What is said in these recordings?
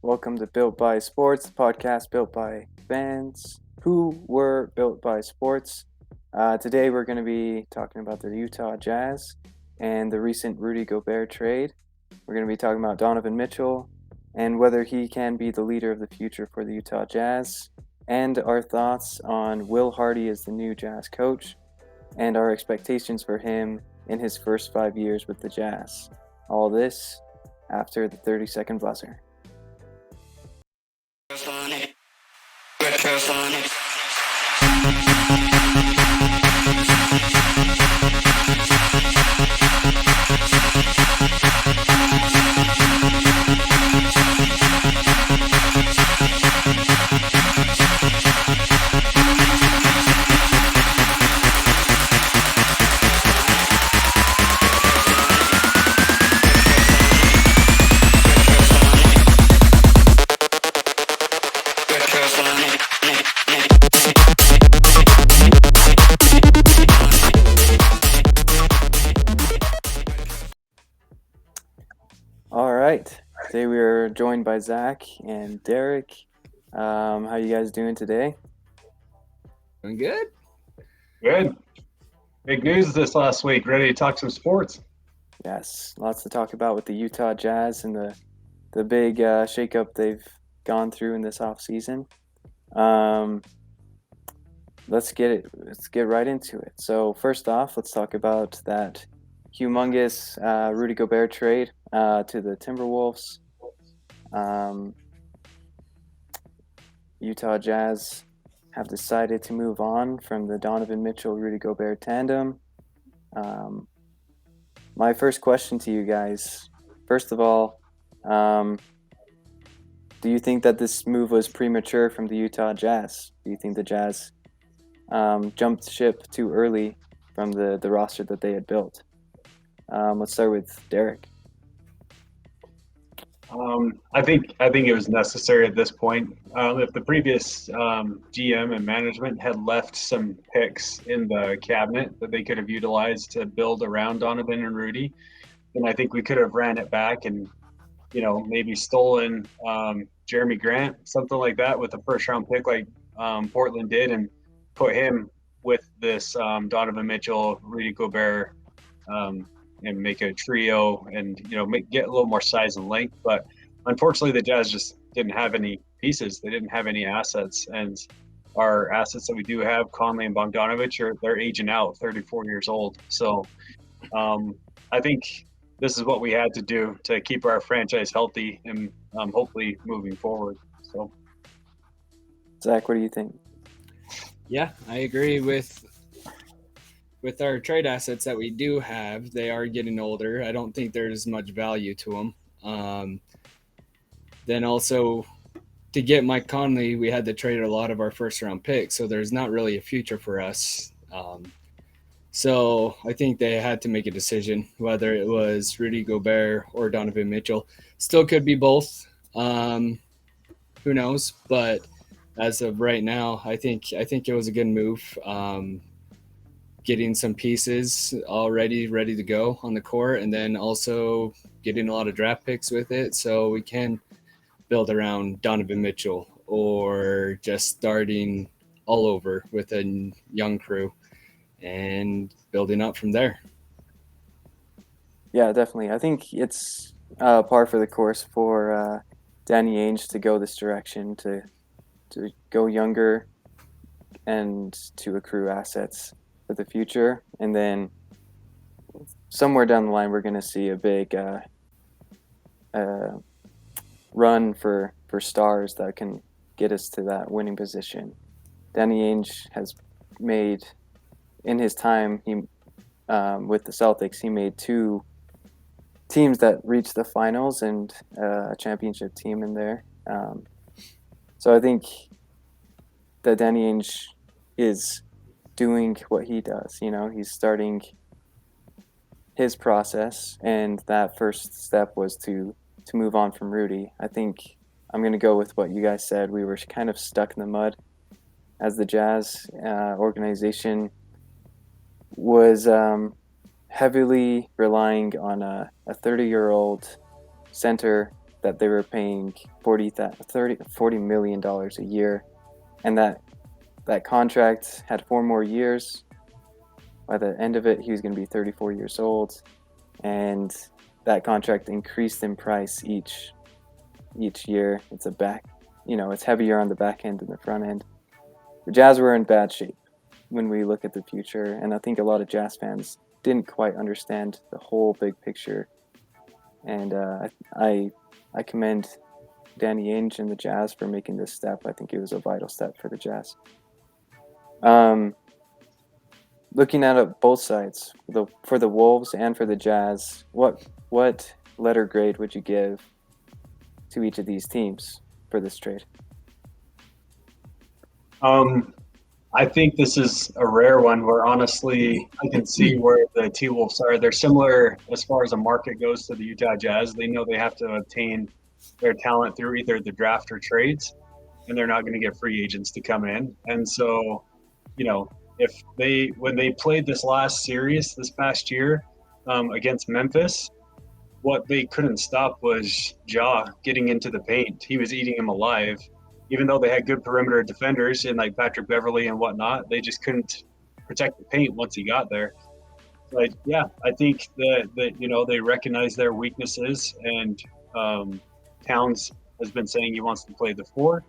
Welcome to Built by Sports, the podcast built by fans who were built by sports. Today we're going to be talking about the Utah Jazz and the recent Rudy Gobert trade. We're going to be talking about Donovan Mitchell and whether he can be the leader of the future for the Utah Jazz, and our thoughts on Will Hardy as the new Jazz coach and our expectations for him in his first 5 years with the Jazz. All this after the 30-second buzzer. All right. Today we are joined by Zach and Derek. How you guys doing today? Doing good. Good. Big news this last week. Ready to talk some sports? Yes, lots to talk about with the Utah Jazz and the big shakeup they've gone through in this offseason. Let's get right into it. So first off, let's talk about that humongous Rudy Gobert trade to the Timberwolves. Utah Jazz have decided to move on from the Donovan Mitchell-Rudy Gobert tandem. My first question to you guys, first of all, do you think that this move was premature from the Utah Jazz? Do you think the Jazz jumped ship too early from the roster that they had built? Let's start with Derek. I think it was necessary at this point. If the previous GM and management had left some picks in the cabinet that they could have utilized to build around Donovan and Rudy, then I think we could have ran it back and maybe stolen Jeremy Grant, something like that, with a first-round pick like Portland did, and put him with this Donovan Mitchell, Rudy Gobert, and make a trio, and get a little more size and length. But unfortunately, the Jazz just didn't have any pieces. They didn't have any assets, and our assets that we do have, Conley and Bogdanovich, they're aging out, 34 years old. So I think this is what we had to do to keep our franchise healthy and hopefully moving forward. So, Zach, what do you think? Yeah, I agree with our trade assets that we do have. They are getting older. I don't think there's much value to them. Then also, to get Mike Conley, we had to trade a lot of our first-round picks, so there's not really a future for us. So I think they had to make a decision, whether it was Rudy Gobert or Donovan Mitchell. Still could be both. Who knows? But as of right now, I think it was a good move. Getting some pieces already ready to go on the court, and then also getting a lot of draft picks with it, so we can build around Donovan Mitchell, or just starting all over with a young crew and building up from there. Yeah, definitely. I think it's par for the course for Danny Ainge to go this direction, to go younger and to accrue assets for the future. And then somewhere down the line, we're going to see a big run for stars that can get us to that winning position. Danny Ainge has made, in his time, with the Celtics, he made 2 teams that reached the finals and a championship team in there. So I think that Danny Ainge is doing what he does. He's starting his process, and that first step was to move on from Rudy. I think I'm going to go with what you guys said. We were kind of stuck in the mud as the Jazz organization was heavily relying on a 30-year-old center that they were paying $40 million a year, and that contract had 4 more years. By the end of it, he was going to be 34 years old, and that contract increased in price each year. It's heavier on the back end than the front end. The Jazz were in bad shape when we look at the future, and I think a lot of Jazz fans didn't quite understand the whole big picture. And I commend Danny Ainge and the Jazz for making this step. I think it was a vital step for the Jazz. Looking at it both sides, for the Wolves and for the Jazz, what letter grade would you give to each of these teams for this trade? I think this is a rare one where honestly I can see where the T-Wolves are. They're similar as far as the market goes to the Utah Jazz. They know they have to obtain their talent through either the draft or trades, and they're not going to get free agents to come in. And so, when they played this last series this past year against Memphis, what they couldn't stop was Ja getting into the paint. He was eating him alive. Even though they had good perimeter defenders in like Patrick Beverly and whatnot, they just couldn't protect the paint once he got there. But yeah, I think that they recognize their weaknesses, and Towns has been saying he wants to play the 4.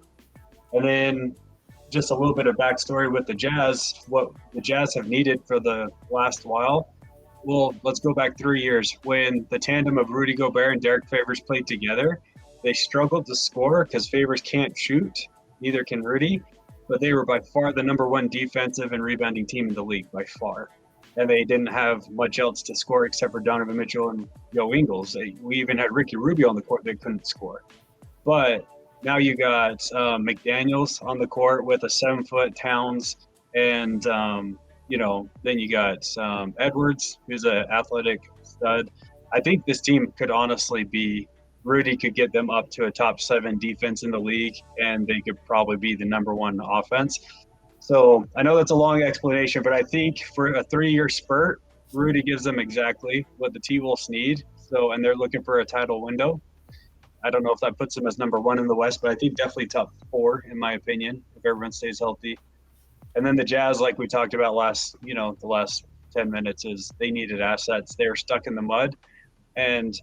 And then just a little bit of backstory with the Jazz, what the Jazz have needed for the last while. Well, let's go back 3 years when the tandem of Rudy Gobert and Derek Favors played together. They struggled to score because Favors can't shoot, neither can Rudy, but they were by far the number 1 defensive and rebounding team in the league, by far. And they didn't have much else to score except for Donovan Mitchell and Joe Ingles. We even had Ricky Rubio on the court that couldn't score. But now you got McDaniels on the court with a 7-foot Towns, and then you got Edwards, who's an athletic stud. I think this team could honestly be Rudy could get them up to a top 7 defense in the league, and they could probably be the number 1 offense. So I know that's a long explanation, but I think for a 3-year spurt, Rudy gives them exactly what the T-Wolves need. So, and they're looking for a title window. I don't know if that puts them as number 1 in the West, but I think definitely top 4 in my opinion, if everyone stays healthy. And then the Jazz, like we talked about the last 10 minutes, is they needed assets. They were stuck in the mud. And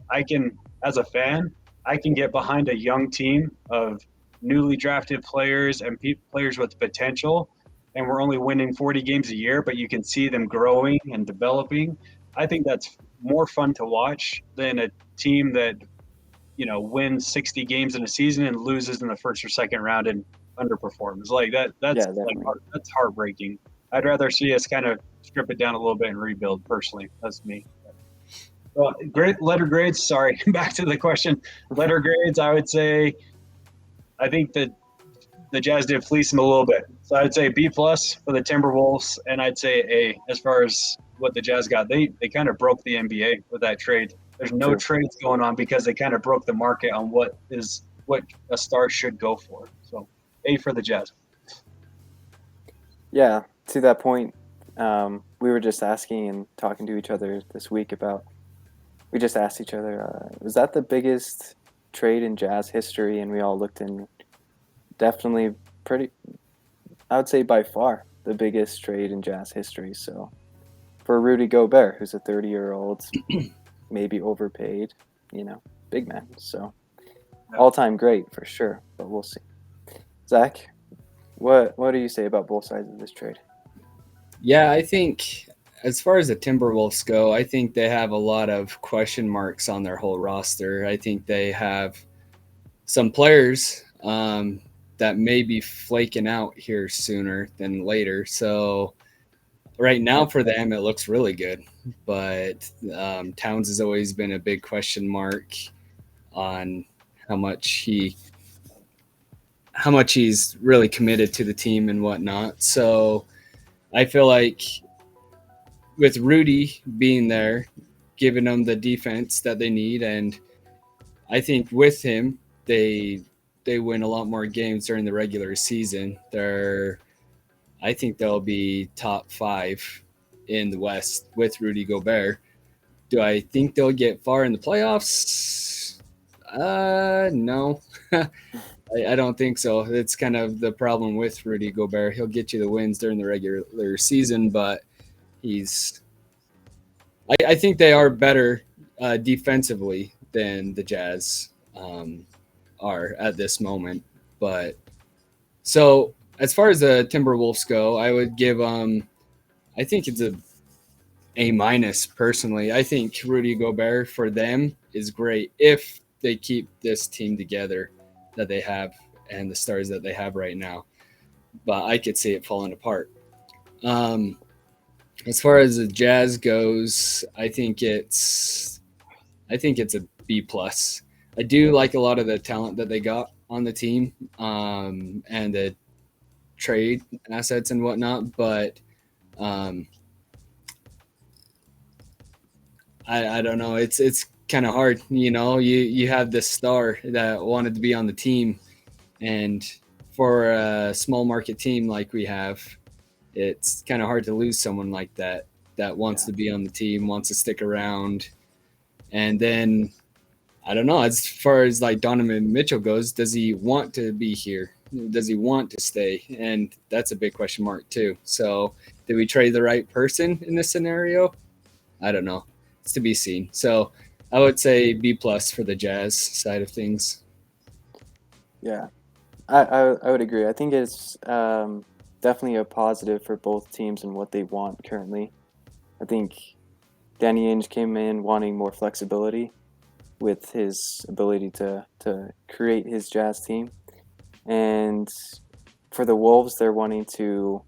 as a fan, I can get behind a young team of newly drafted players and players with potential, and we're only winning 40 games a year, but you can see them growing and developing. I think that's more fun to watch than a team that, wins 60 games in a season and loses in the first or second round and underperforms. Like that. That's that's heartbreaking. I'd rather see us kind of strip it down a little bit and rebuild. Personally, that's me. Great letter grades. Sorry, back to the question. Letter grades, I would say, I think that the Jazz did fleece them a little bit. So I'd say B+ for the Timberwolves, and I'd say A as far as what the Jazz got. They kind of broke the NBA with that trade. There's no trades going on because they kind of broke the market on what a star should go for. So A for the Jazz. Yeah, to that point, we were just asking and talking to each other this week about. We just asked each other, was that the biggest trade in Jazz history? And we all looked, and definitely I would say by far the biggest trade in Jazz history. So for Rudy Gobert, who's a 30-year-old, maybe overpaid, big man. So all-time great for sure, but we'll see. Zach, what do you say about both sides of this trade? Yeah, I think as far as the Timberwolves go, I think they have a lot of question marks on their whole roster. I think they have some players that may be flaking out here sooner than later. So right now for them, it looks really good. But Towns has always been a big question mark on how much he's really committed to the team and whatnot. So I feel like with Rudy being there, giving them the defense that they need, and I think with him, they win a lot more games during the regular season. I think they'll be top 5 in the West with Rudy Gobert. Do I think they'll get far in the playoffs? No. I don't think so. It's kind of the problem with Rudy Gobert. He'll get you the wins during the regular season, but he's. I think they are better defensively than the Jazz are at this moment. But so as far as the Timberwolves go, I would give I think it's a minus personally. I think Rudy Gobert for them is great if they keep this team together that they have and the stars that they have right now. But I could see it falling apart. Um, as far as the Jazz goes, I think it's a B plus. I do like a lot of the talent that they got on the team and the trade assets and whatnot, but um, I don't know. It's kind of hard. You have this star that wanted to be on the team, and for a small market team like we have, it's kind of hard to lose someone like that wants to be on the team, wants to stick around, and then I don't know. As far as like Donovan Mitchell goes, does he want to be here? Does he want to stay? And that's a big question mark too. So, did we trade the right person in this scenario? I don't know. It's to be seen. So I would say B plus for the Jazz side of things. Yeah, I would agree. I think it's definitely a positive for both teams and what they want currently. I think Danny Ainge came in wanting more flexibility with his ability to create his Jazz team, and for the Wolves, they're wanting to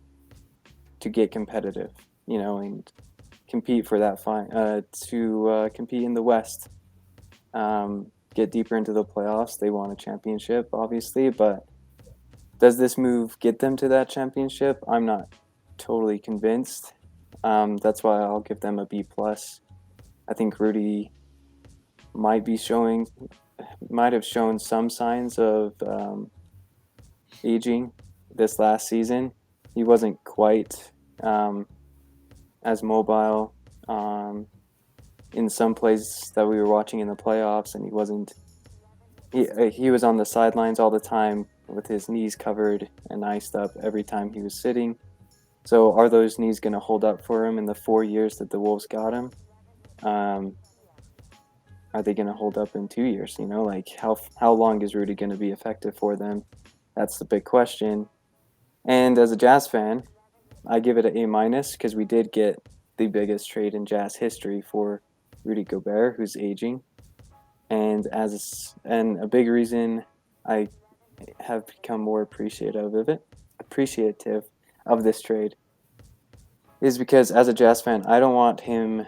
get competitive, and compete for that to compete in the West, get deeper into the playoffs. They want a championship, obviously, but does this move get them to that championship? I'm not totally convinced. That's why I'll give them a B plus. I think Rudy might have shown some signs of aging this last season. He wasn't quite as mobile in some plays that we were watching in the playoffs, and he wasn't. He was on the sidelines all the time with his knees covered and iced up every time he was sitting. So are those knees going to hold up for him in the 4 years that the Wolves got him? Are they going to hold up in 2 years? Like how long is Rudy going to be effective for them? That's the big question. And as a Jazz fan, I give it an A minus because we did get the biggest trade in Jazz history for Rudy Gobert, who's aging, and a big reason I have become more appreciative of this trade is because as a Jazz fan, I don't want to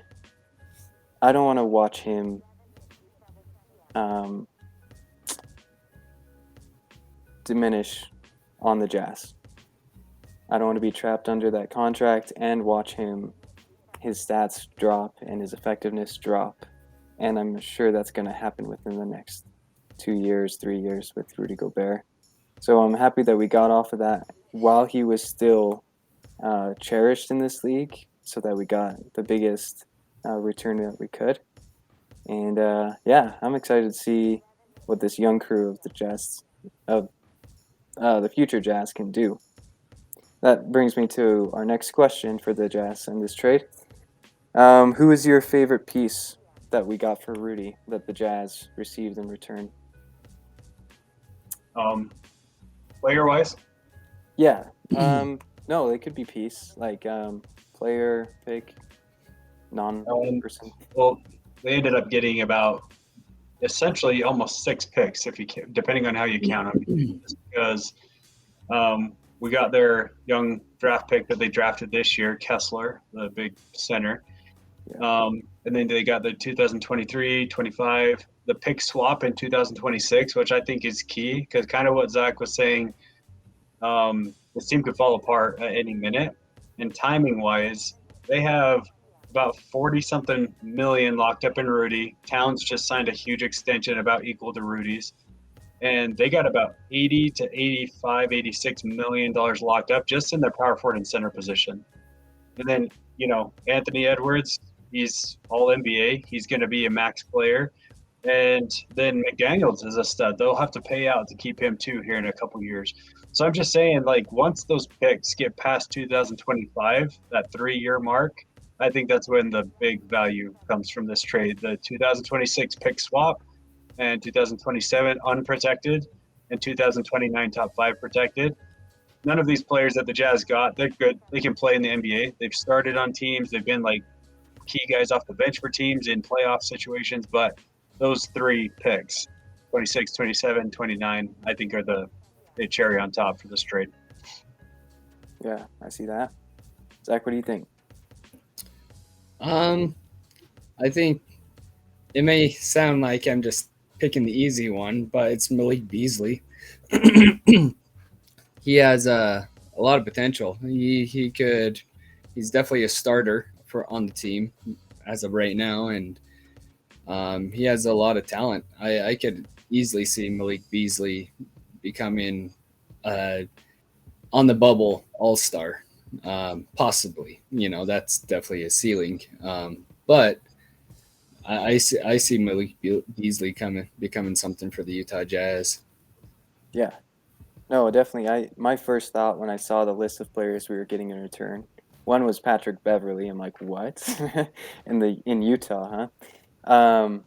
watch him diminish on the Jazz. I don't want to be trapped under that contract and watch his stats drop and his effectiveness drop. And I'm sure that's going to happen within the next 2 years, 3 years with Rudy Gobert. So I'm happy that we got off of that while he was still cherished in this league, so that we got the biggest return that we could. And I'm excited to see what this young crew of the Jazz, of the future Jazz, can do. That brings me to our next question for the Jazz in this trade. Who is your favorite piece that we got for Rudy that the Jazz received in return? Player wise? Yeah. No, it could be piece, like player, pick, non-person. Well, they ended up getting about essentially almost 6 picks, depending on how you count them, just because we got their young draft pick that they drafted this year, Kessler, the big center. Yeah. And then they got the 2023, 25, the pick swap in 2026, which I think is key because kind of what Zach was saying, this team could fall apart at any minute. And timing wise, they have about 40-something million locked up in Rudy. Towns just signed a huge extension about equal to Rudy's. And they got about 80 to 85, $86 million locked up just in their power forward and center position. And then, Anthony Edwards, he's all NBA. He's going to be a max player. And then McDaniels is a stud. They'll have to pay out to keep him too here in a couple years. So I'm just saying, like, once those picks get past 2025, that 3 year mark, I think that's when the big value comes from this trade. The 2026 pick swap and 2027 unprotected and 2029 top five protected. None of these players that the Jazz got, they're good. They can play in the NBA. They've started on teams. They've been like key guys off the bench for teams in playoff situations. But those three picks, 26, 27, 29, I think are the cherry on top for this trade. Yeah, I see that. Zach, what do you think? I think it may sound like I'm just picking the easy one, but it's Malik Beasley. He has a lot of potential. He's definitely a starter on the team as of right now, and he has a lot of talent. I could easily see Malik Beasley becoming on the bubble all-star, possibly. That's definitely a ceiling. But I see Malik Beasley becoming something for the Utah Jazz. Yeah. No, definitely. My first thought when I saw the list of players we were getting in return, one was Patrick Beverly. I'm like, what? in Utah, huh?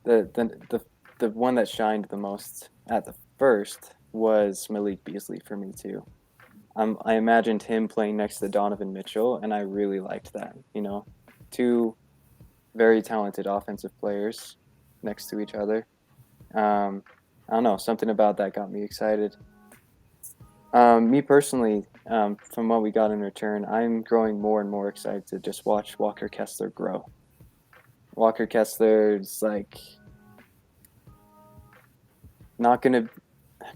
The one that shined the most at the first was Malik Beasley for me too. I imagined him playing next to Donovan Mitchell, and I really liked that. Two very talented offensive players next to each other. I don't know, something about that got me excited. Me personally, from what we got in return, I'm growing more and more excited to just watch Walker Kessler grow. Walker Kessler's like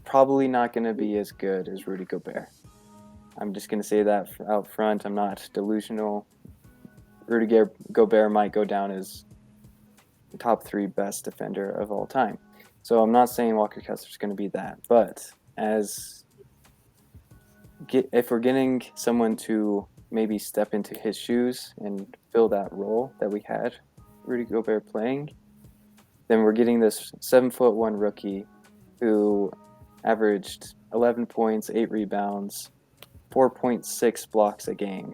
probably not gonna be as good as Rudy Gobert. I'm just gonna say that out front. I'm not delusional. Rudy Gobert might go down as top 3 best defender of all time. So I'm not saying Walker Kessler's going to be that, but if we're getting someone to maybe step into his shoes and fill that role that we had Rudy Gobert playing, then we're getting this 7'1" rookie who averaged 11 points, 8 rebounds, 4.6 blocks a game,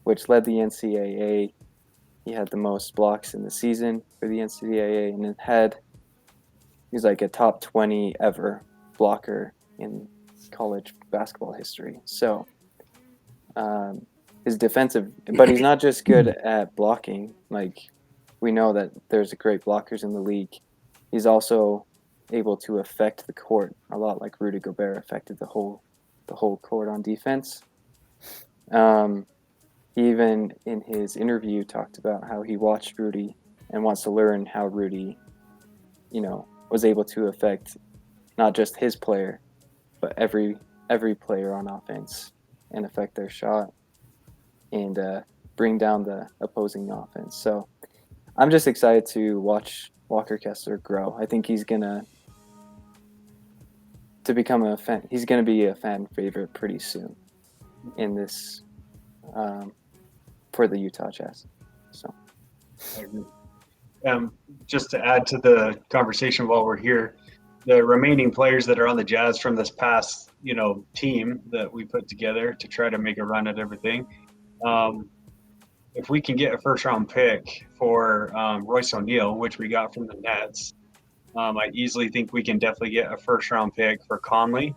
which led the NCAA. He had the most blocks in the season for the NCAA, and he's like a top 20 ever blocker in college basketball history. So his defensive, but he's not just good at blocking. Like, we know that there's great blockers in the league. He's also able to affect the court a lot, like Rudy Gobert affected the whole court on defense. He even in his interview talked about how he watched Rudy and wants to learn how Rudy, was able to affect not just his player, but every player on offense and affect their shot and bring down the opposing offense. So I'm just excited to watch Walker Kessler grow. I think he's gonna become a fan. He's gonna be a fan favorite pretty soon in this for the Utah Jazz. So. Just to add to the conversation while we're here, the remaining players that are on the Jazz from this past, team that we put together to try to make a run at everything. If we can get a first-round pick for Royce O'Neal, which we got from the Nets, I easily think we can definitely get a first-round pick for Conley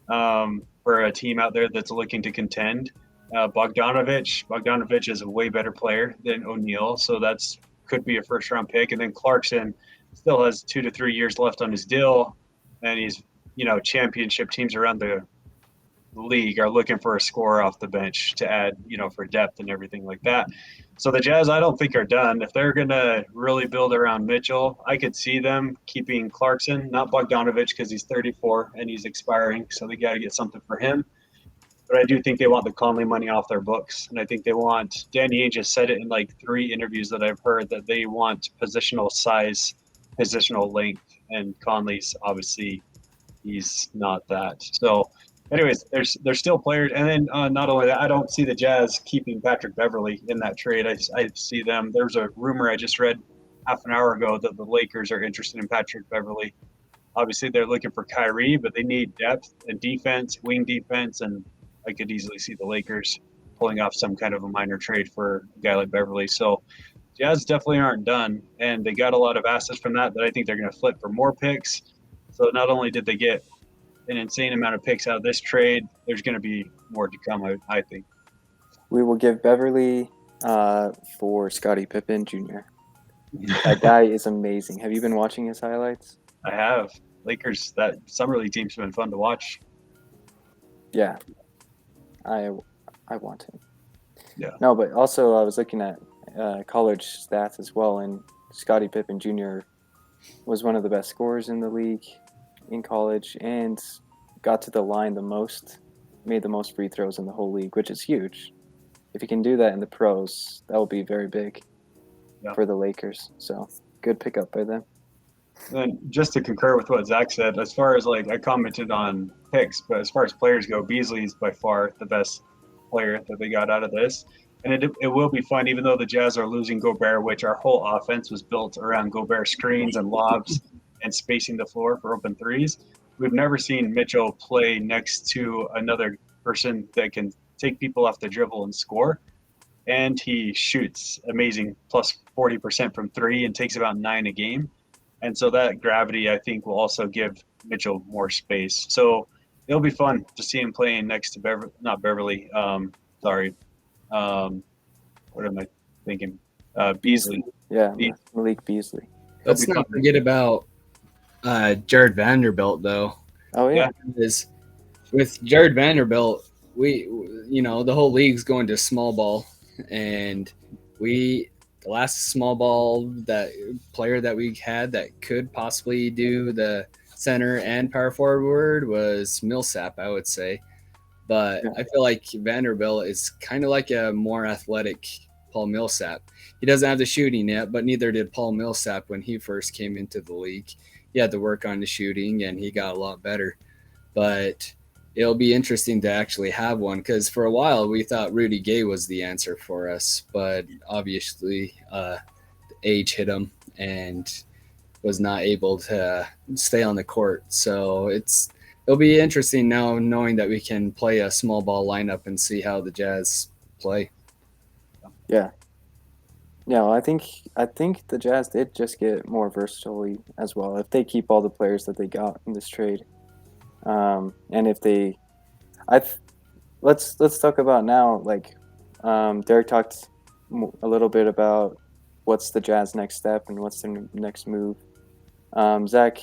for a team out there that's looking to contend. Bogdanovich is a way better player than O'Neal, so that's could be a first-round pick. And then Clarkson still has 2 to 3 years left on his deal, and he's, championship teams around the league are looking for a scorer off the bench to add, for depth and everything like that. So the Jazz, I don't think are done. If they're going to really build around Mitchell, I could see them keeping Clarkson, not Bogdanovich, because he's 34 and he's expiring, so they got to get something for him. But I do think they want the Conley money off their books. And I think they want – Danny Ainge just said it in like 3 interviews that I've heard that they want positional size, positional length. And Conley's obviously he's not that. So anyways, there's still players. And then not only that, I don't see the Jazz keeping Patrick Beverly in that trade. I see them – there's a rumor I just read half an hour ago that the Lakers are interested in Patrick Beverley. Obviously, they're looking for Kyrie, but they need depth and defense, wing defense, and I could easily see the Lakers pulling off some kind of a minor trade for a guy like Beverley. So Jazz definitely aren't done, and they got a lot of assets from that I think they're going to flip for more picks. So not only did they get an insane amount of picks out of this trade, there's going to be more to come, I think. We will give Beverly for Scottie Pippen Jr. That guy is amazing. Have you been watching his highlights? I have. Lakers, that summer league team's been fun to watch. Yeah, I want him. Yeah. No, but also I was looking at college stats as well, and Scottie Pippen Jr. was one of the best scorers in the league in college and got to the line the most, made the most free throws in the whole league, which is huge. If he can do that in the pros, that will be very big for the Lakers. So good pickup by them. And just to concur with what Zach said, as far as like I commented on picks, but as far as players go, Beasley is by far the best player that they got out of this. And it will be fun, even though the Jazz are losing Gobert, which our whole offense was built around Gobert screens and lobs and spacing the floor for open threes. We've never seen Mitchell play next to another person that can take people off the dribble and score. And he shoots amazing, plus 40% from three and takes about 9 a game. And so that gravity, I think, will also give Mitchell more space. So it'll be fun to see him playing next to Beverly. What am I thinking? Beasley. Yeah, Malik Beasley. Let's not forget about Jared Vanderbilt, though. Oh, yeah. Because with Jared Vanderbilt, the whole league's going to small ball. And the last small ball player that we had that could possibly do the center and power forward was Millsap, I would say. But I feel like Vanderbilt is kind of like a more athletic Paul Millsap. He doesn't have the shooting yet, but neither did Paul Millsap when he first came into the league. He had to work on the shooting, and he got a lot better. But it'll be interesting to actually have one, because for a while we thought Rudy Gay was the answer for us, but obviously age hit him and was not able to stay on the court. So it'll be interesting now knowing that we can play a small ball lineup and see how the Jazz play. Yeah. Yeah, well, I think the Jazz did just get more versatility as well if they keep all the players that they got in this trade. And if they, let's talk about now. Like, Derek talked a little bit about what's the Jazz next step and what's their next move. Zach,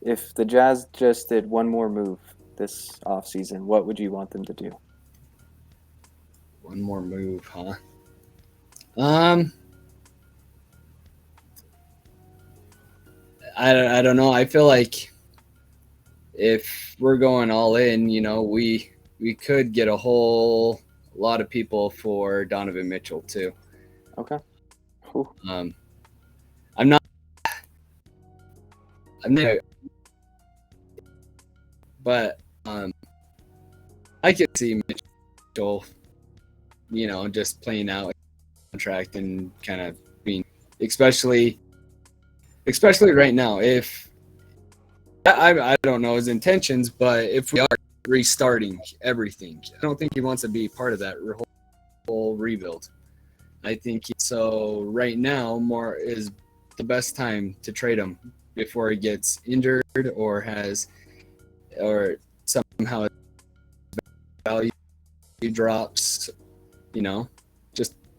if the Jazz just did one more move this offseason, what would you want them to do? One more move, huh? I don't know. I feel like if we're going all in, we could get a whole lot of people for Donovan Mitchell too. Okay. Cool. I'm not, but I could see Mitchell, just playing out a contract and kind of being, especially right now. If I don't know his intentions, but if we are restarting everything, I don't think he wants to be part of that whole rebuild. I think so. Right now, more is the best time to trade him before he gets injured or somehow value drops.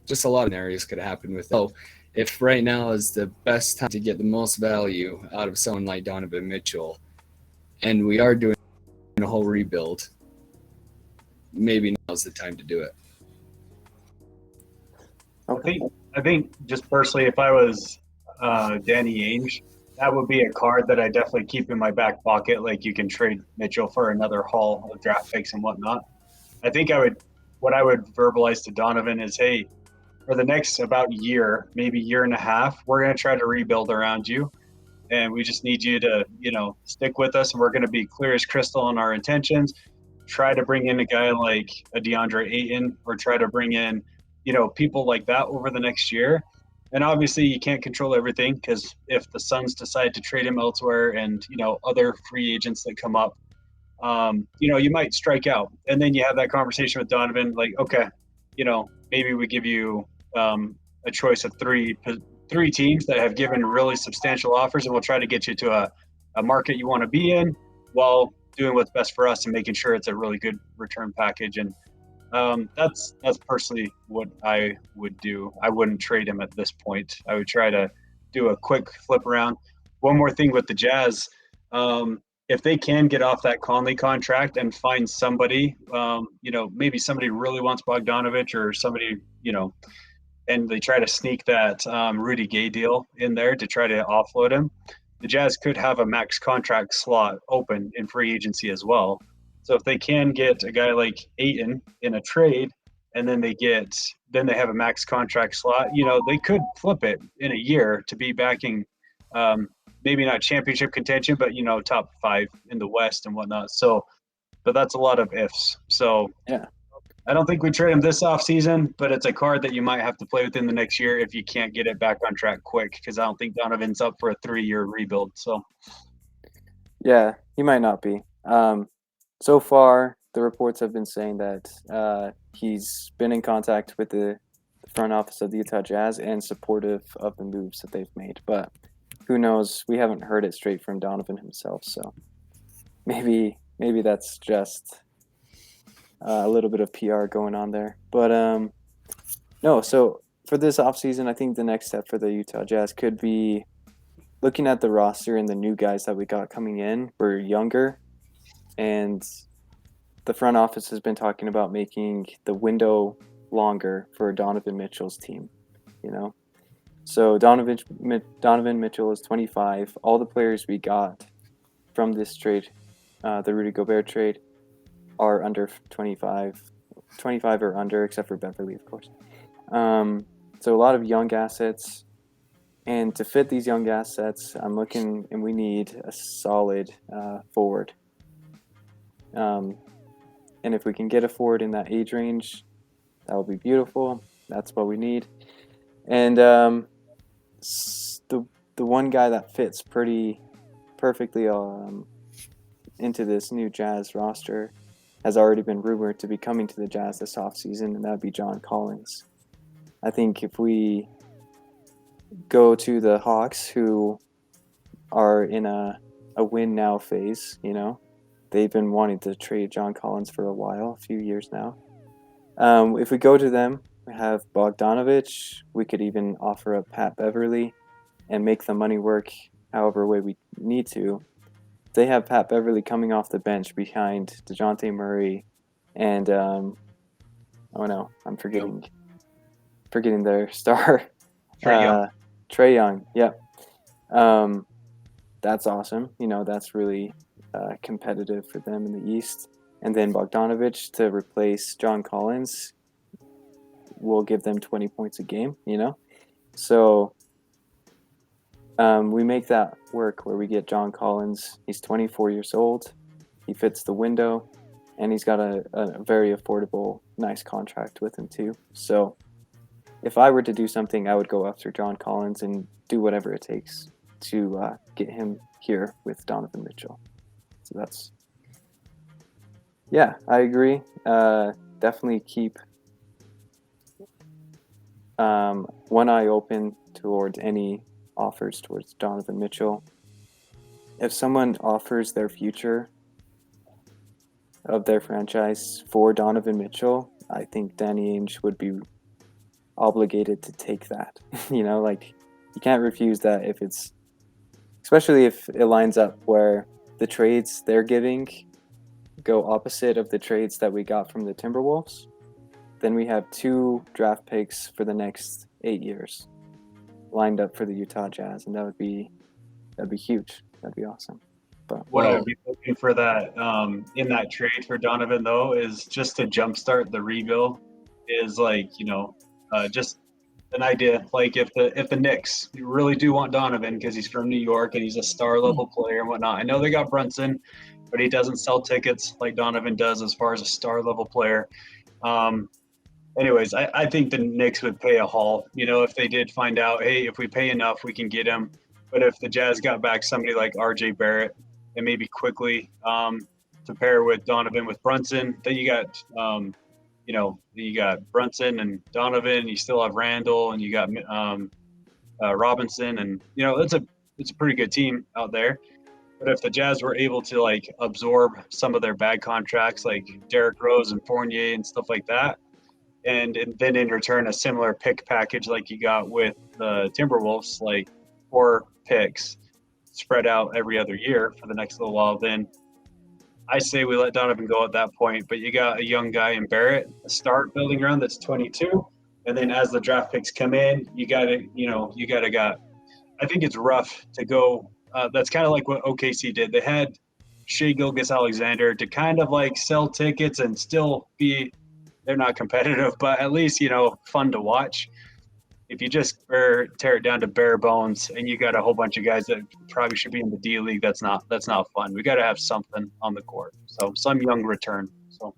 Just a lot of scenarios could happen with it. So if right now is the best time to get the most value out of someone like Donovan Mitchell, and we are doing a whole rebuild, maybe now's the time to do it. I think just personally, if I was Danny Ainge, that would be a card that I definitely keep in my back pocket. Like, you can trade Mitchell for another haul of draft picks and whatnot. I think what I would verbalize to Donovan is, hey, for the next about year, maybe year and a half, we're going to try to rebuild around you. And we just need you to, stick with us. And we're going to be clear as crystal in our intentions. Try to bring in a guy like a DeAndre Ayton, or try to bring in, people like that over the next year. And obviously, you can't control everything because if the Suns decide to trade him elsewhere, and other free agents that come up, you might strike out, and then you have that conversation with Donovan, like, okay, maybe we give you a choice of three teams that have given really substantial offers, and we'll try to get you to a market you want to be in, while doing what's best for us and making sure it's a really good return package. And that's personally what I would do. I wouldn't trade him at this point. I would try to do a quick flip around. One more thing with the Jazz, if they can get off that Conley contract and find somebody, maybe somebody really wants Bogdanovich, or somebody, and they try to sneak that Rudy Gay deal in there to try to offload him, the Jazz could have a max contract slot open in free agency as well. So if they can get a guy like Ayton in a trade, and then they have a max contract slot, they could flip it in a year to be backing, maybe not championship contention, but top 5 in the West and whatnot. So, but that's a lot of ifs. So Yeah. I don't think we trade him this offseason, but it's a card that you might have to play within the next year if you can't get it back on track quick, because I don't think Donovan's up for a 3-year rebuild. So Yeah, he might not be. So far, the reports have been saying that he's been in contact with the front office of the Utah Jazz and supportive of the moves that they've made. But who knows? We haven't heard it straight from Donovan himself, so maybe that's just a little bit of PR going on there. But no, so for this offseason, I think the next step for the Utah Jazz could be looking at the roster and the new guys that we got coming in. We're younger, and the front office has been talking about making the window longer for Donovan Mitchell's team, So Donovan Mitchell is 25. All the players we got from this trade, the Rudy Gobert trade, are under 25 or under, except for Beverly, of course. So a lot of young assets. And to fit these young assets, I'm looking, and we need a solid forward. And if we can get a forward in that age range, that would be beautiful. That's what we need. And the one guy that fits pretty perfectly into this new Jazz roster has already been rumored to be coming to the Jazz this offseason, and that would be John Collins. I think if we go to the Hawks, who are in a win now phase, they've been wanting to trade John Collins for a few years now. If we go to them, we have Bogdanovich. We could even offer up Pat Beverly and make the money work however way we need to. They have Pat Beverly coming off the bench behind DeJounte Murray and I'm forgetting their star. Trae Young. Yep. That's awesome. That's really competitive for them in the East. And then Bogdanovich to replace John Collins will give them 20 points a game, So we make that work where we get John Collins. He's 24 years old. He fits the window, and he's got a very affordable, nice contract with him too. So if I were to do something, I would go after John Collins and do whatever it takes to get him here with Donovan Mitchell. So that's, I agree. Definitely keep one eye open towards any offers towards Donovan Mitchell. If someone offers their future of their franchise for Donovan Mitchell, I think Danny Ainge would be obligated to take that. You can't refuse that especially if it lines up where the trades they're giving go opposite of the trades that we got from the Timberwolves. Then we have 2 draft picks for the next 8 years lined up for the Utah Jazz, and that'd be huge. That'd be awesome. But what I would be looking for that in that trade for Donovan, though, is just to jumpstart the rebuild. Is just an idea. Like if the Knicks really do want Donovan because he's from New York and he's a star level player and whatnot. I know they got Brunson, but he doesn't sell tickets like Donovan does as far as a star level player. anyways, I think the Knicks would pay a haul. If they did find out, hey, if we pay enough, we can get him. But if the Jazz got back somebody like R.J. Barrett and maybe quickly to pair with Donovan with Brunson, then you got Brunson and Donovan. You still have Randall, and you got Robinson, and it's a pretty good team out there. But if the Jazz were able to like absorb some of their bad contracts, like Derrick Rose and Fournier and stuff like that, and then in return a similar pick package like you got with the Timberwolves, like 4 picks spread out every other year for the next little while, then I say we let Donovan go at that point. But you got a young guy in Barrett, a start building around that's 22, and then as the draft picks come in, got. I think it's rough to go. That's kind of like what OKC did. They had Shea Gilgeous-Alexander to kind of like sell tickets and still be. They're not competitive, but at least fun to watch. If you just tear it down to bare bones and you got a whole bunch of guys that probably should be in the D League, that's not fun. We got to have something on the court. So some young return. So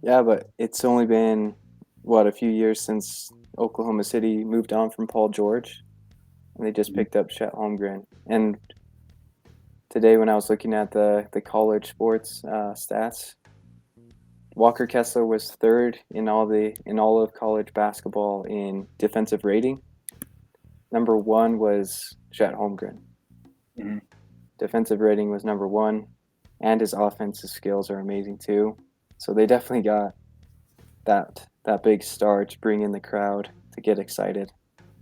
Yeah, but it's only been a few years since Oklahoma City moved on from Paul George, and they just picked up Chet Holmgren. And today, when I was looking at the college sports stats, Walker Kessler was third in all of college basketball in defensive rating. Number one was Chet Holmgren. Mhm. Defensive rating was number one, and his offensive skills are amazing too. So they definitely got that big star to bring in the crowd to get excited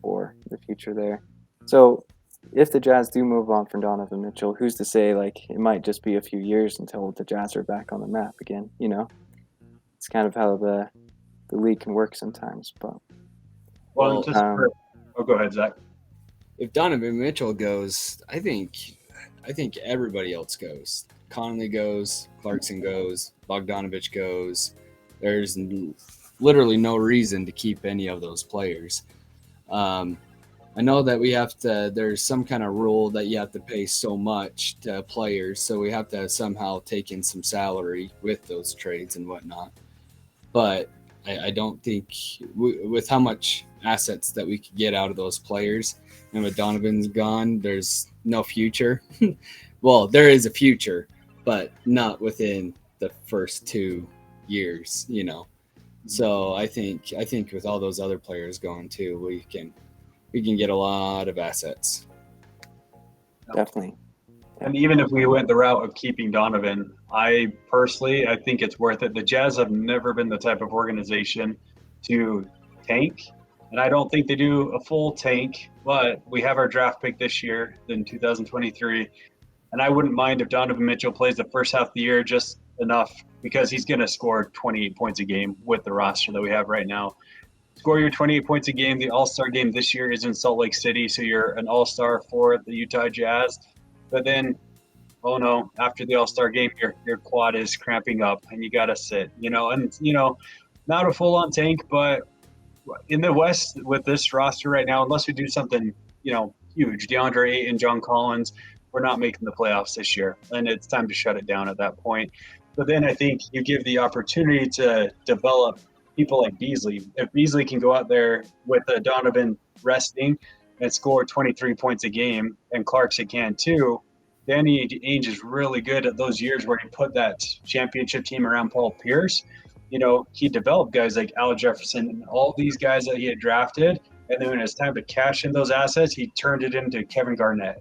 for the future there. So if the Jazz do move on from Donovan Mitchell, who's to say like it might just be a few years until the Jazz are back on the map again, It's kind of how the league can work sometimes. But well, Well, go ahead, Zach. if Donovan Mitchell goes, I think everybody else goes. Conley goes, Clarkson goes, Bogdanovich goes. There's literally no reason to keep any of those players. I know that we have to. There's some kind of rule that you have to pay so much to players, so we have to somehow take in some salary with those trades and whatnot. But I don't think with how much assets that we could get out of those players, and with Donovan's gone, there's no future. Well, there is a future, but not within the first 2 years, So I think with all those other players going too, we can get a lot of assets. definitely. And even if we went the route of keeping Donovan, I think it's worth it. The Jazz have never been the type of organization to tank, and I don't think they do a full tank. But we have our draft pick this year in 2023, and I wouldn't mind if Donovan Mitchell plays the first half of the year just enough because he's going to score 28 points a game with the roster that we have right now. Score your 28 points a game. The All-Star game this year is in Salt Lake City, so you're an All-Star for the Utah Jazz. But then, oh no, after the All-Star game, your quad is cramping up and you got to sit, not a full-on tank, but in the West with this roster right now, unless we do something, huge, DeAndre Ayton, John Collins, we're not making the playoffs this year, and it's time to shut it down at that point. But then I think you give the opportunity to develop people like Beasley. If Beasley can go out there with Donovan resting and score 23 points a game, and Clarkson can too, Danny Ainge is really good at those years where he put that championship team around Paul Pierce. He developed guys like Al Jefferson and all these guys that he had drafted. And then when it's time to cash in those assets, he turned it into Kevin Garnett,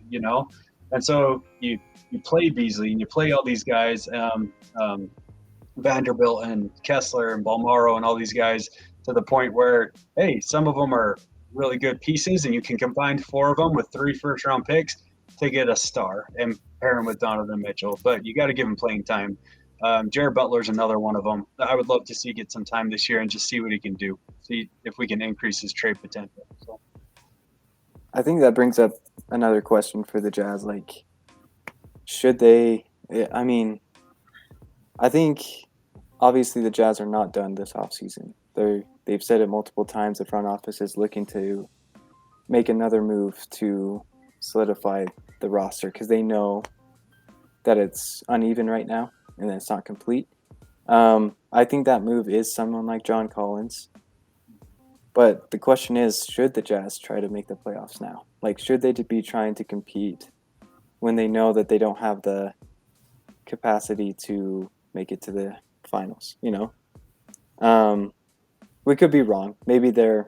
And so you play Beasley and you play all these guys, Vanderbilt and Kessler and Balmaro and all these guys to the point where, hey, some of them are really good pieces and you can combine 4 of them with 3 first-round picks to get a star and pair him with Donovan Mitchell. But you got to give him playing time. Jared Butler's another one of them. I would love to see get some time this year and just see what he can do. See if we can increase his trade potential. So. I think that brings up another question for the Jazz. Like, should they? I mean, I think obviously the Jazz are not done this offseason. They've said it multiple times. The front office is looking to make another move to solidify the roster because they know that it's uneven right now and that it's not complete. I think that move is someone like John Collins. But the question is, should the Jazz try to make the playoffs now? Like, should they be trying to compete when they know that they don't have the capacity to make it to the finals? We could be wrong. Maybe the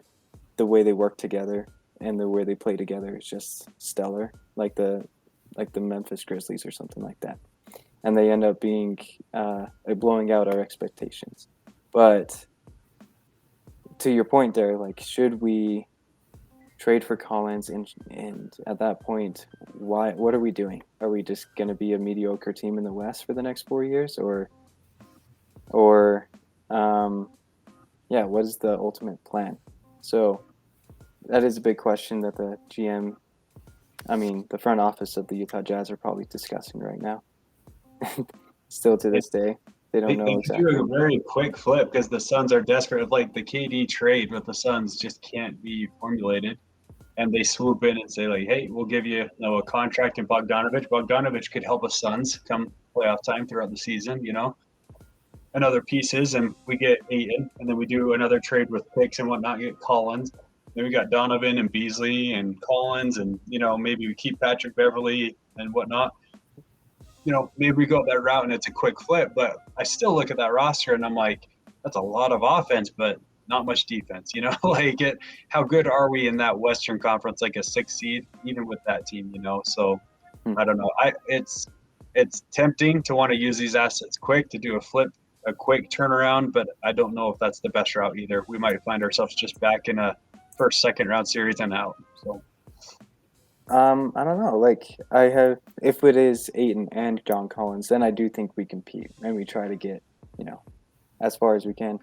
way they work together and the way they play together is just stellar, like the Memphis Grizzlies or something like that, and they end up being blowing out our expectations. But to your point there, like, should we trade for Collins and at that point, what are we doing? Are we just going to be a mediocre team in the West for the next 4 years, or yeah, what is the ultimate plan? So that is a big question that the the front office of the Utah Jazz are probably discussing right now. Still to this day, they don't know They could do exactly. a very quick flip because the Suns are desperate. If like the KD trade with the Suns just can't be formulated, and they swoop in and say like, "Hey, we'll give you, a contract in Bogdanovich. Bogdanovich could help us Suns come playoff time throughout the season, and other pieces, and we get Ayton, and then we do another trade with picks and whatnot, get Collins. Then we got Donovan and Beasley and Collins, and maybe we keep Patrick Beverly and whatnot. Maybe we go that route and it's a quick flip. But I still look at that roster and I'm like, that's a lot of offense, but not much defense. How good are we in that Western Conference, like a 6 seed, even with that team? So I don't know. It's tempting to want to use these assets quick to do a quick turnaround, but I don't know if that's the best route either. We might find ourselves just back in a first, second round series and out. So I don't know. If it is Aiton and John Collins, then I do think we compete and we try to get, as far as we can.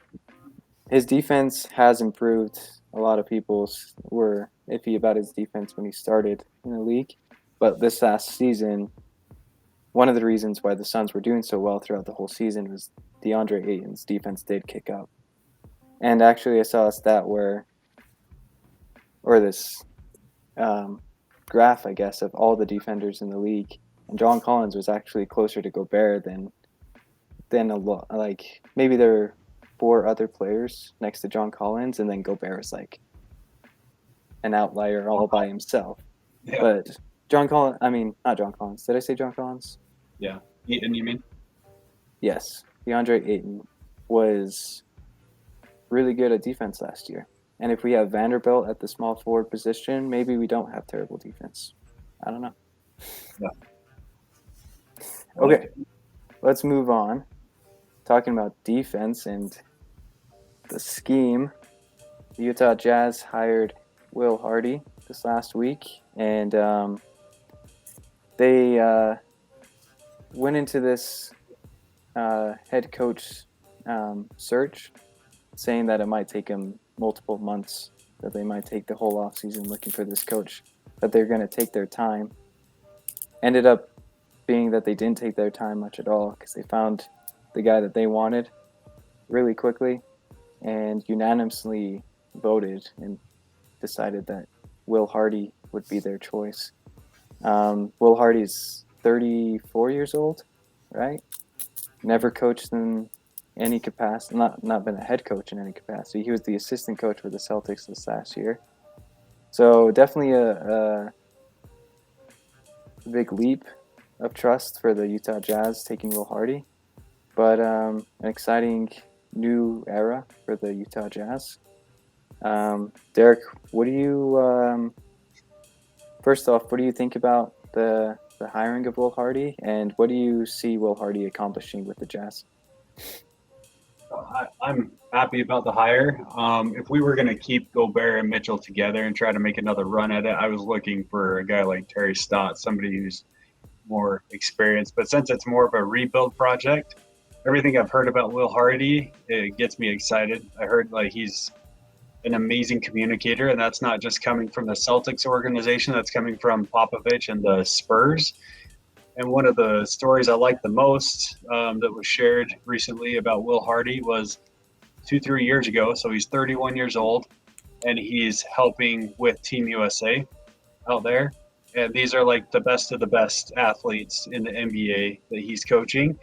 His defense has improved. A lot of people were iffy about his defense when he started in the league, but this last season, one of the reasons why the Suns were doing so well throughout the whole season was DeAndre Ayton's defense did kick up. And actually, I saw a stat or this graph, I guess, of all the defenders in the league, and John Collins was actually closer to Gobert than a lot. Like, maybe there were 4 other players next to John Collins, and then Gobert was like an outlier all by himself. yeah, But not John Collins. Did I say John Collins? yeah. Ayton, you mean? Yes. DeAndre Ayton was really good at defense last year. And if we have Vanderbilt at the small forward position, maybe we don't have terrible defense. I don't know. Yeah. Okay, let's move on. Talking about defense and the scheme, the Utah Jazz hired Will Hardy this last week, and they went into this head coach search, saying that it might take them multiple months, that they might take the whole offseason looking for this coach, that they're going to take their time. Ended up being that they didn't take their time much at all because they found the guy that they wanted really quickly and unanimously voted and decided that Will Hardy would be their choice. Will Hardy's 34 years old, right? Never coached in any capacity, not been a head coach in any capacity. He was the assistant coach for the Celtics this last year. So definitely a big leap of trust for the Utah Jazz taking Will Hardy, but an exciting new era for the Utah Jazz. Derek, what do you first off, what do you think about the hiring of Will Hardy, and what do you see Will Hardy accomplishing with the Jazz? I'm happy about the hire. If we were going to keep Gobert and Mitchell together and try to make another run at it, I was looking for a guy like Terry Stotts, somebody who's more experienced. But since it's more of a rebuild project, everything I've heard about Will Hardy, it gets me excited. I heard like he's an amazing communicator, and that's not just coming from the Celtics organization, that's coming from Popovich and the Spurs. And one of the stories I liked the most that was shared recently about Will Hardy was 3 years ago. So he's 31 years old, and he's helping with Team USA out there. And these are like the best of the best athletes in the NBA that he's coaching.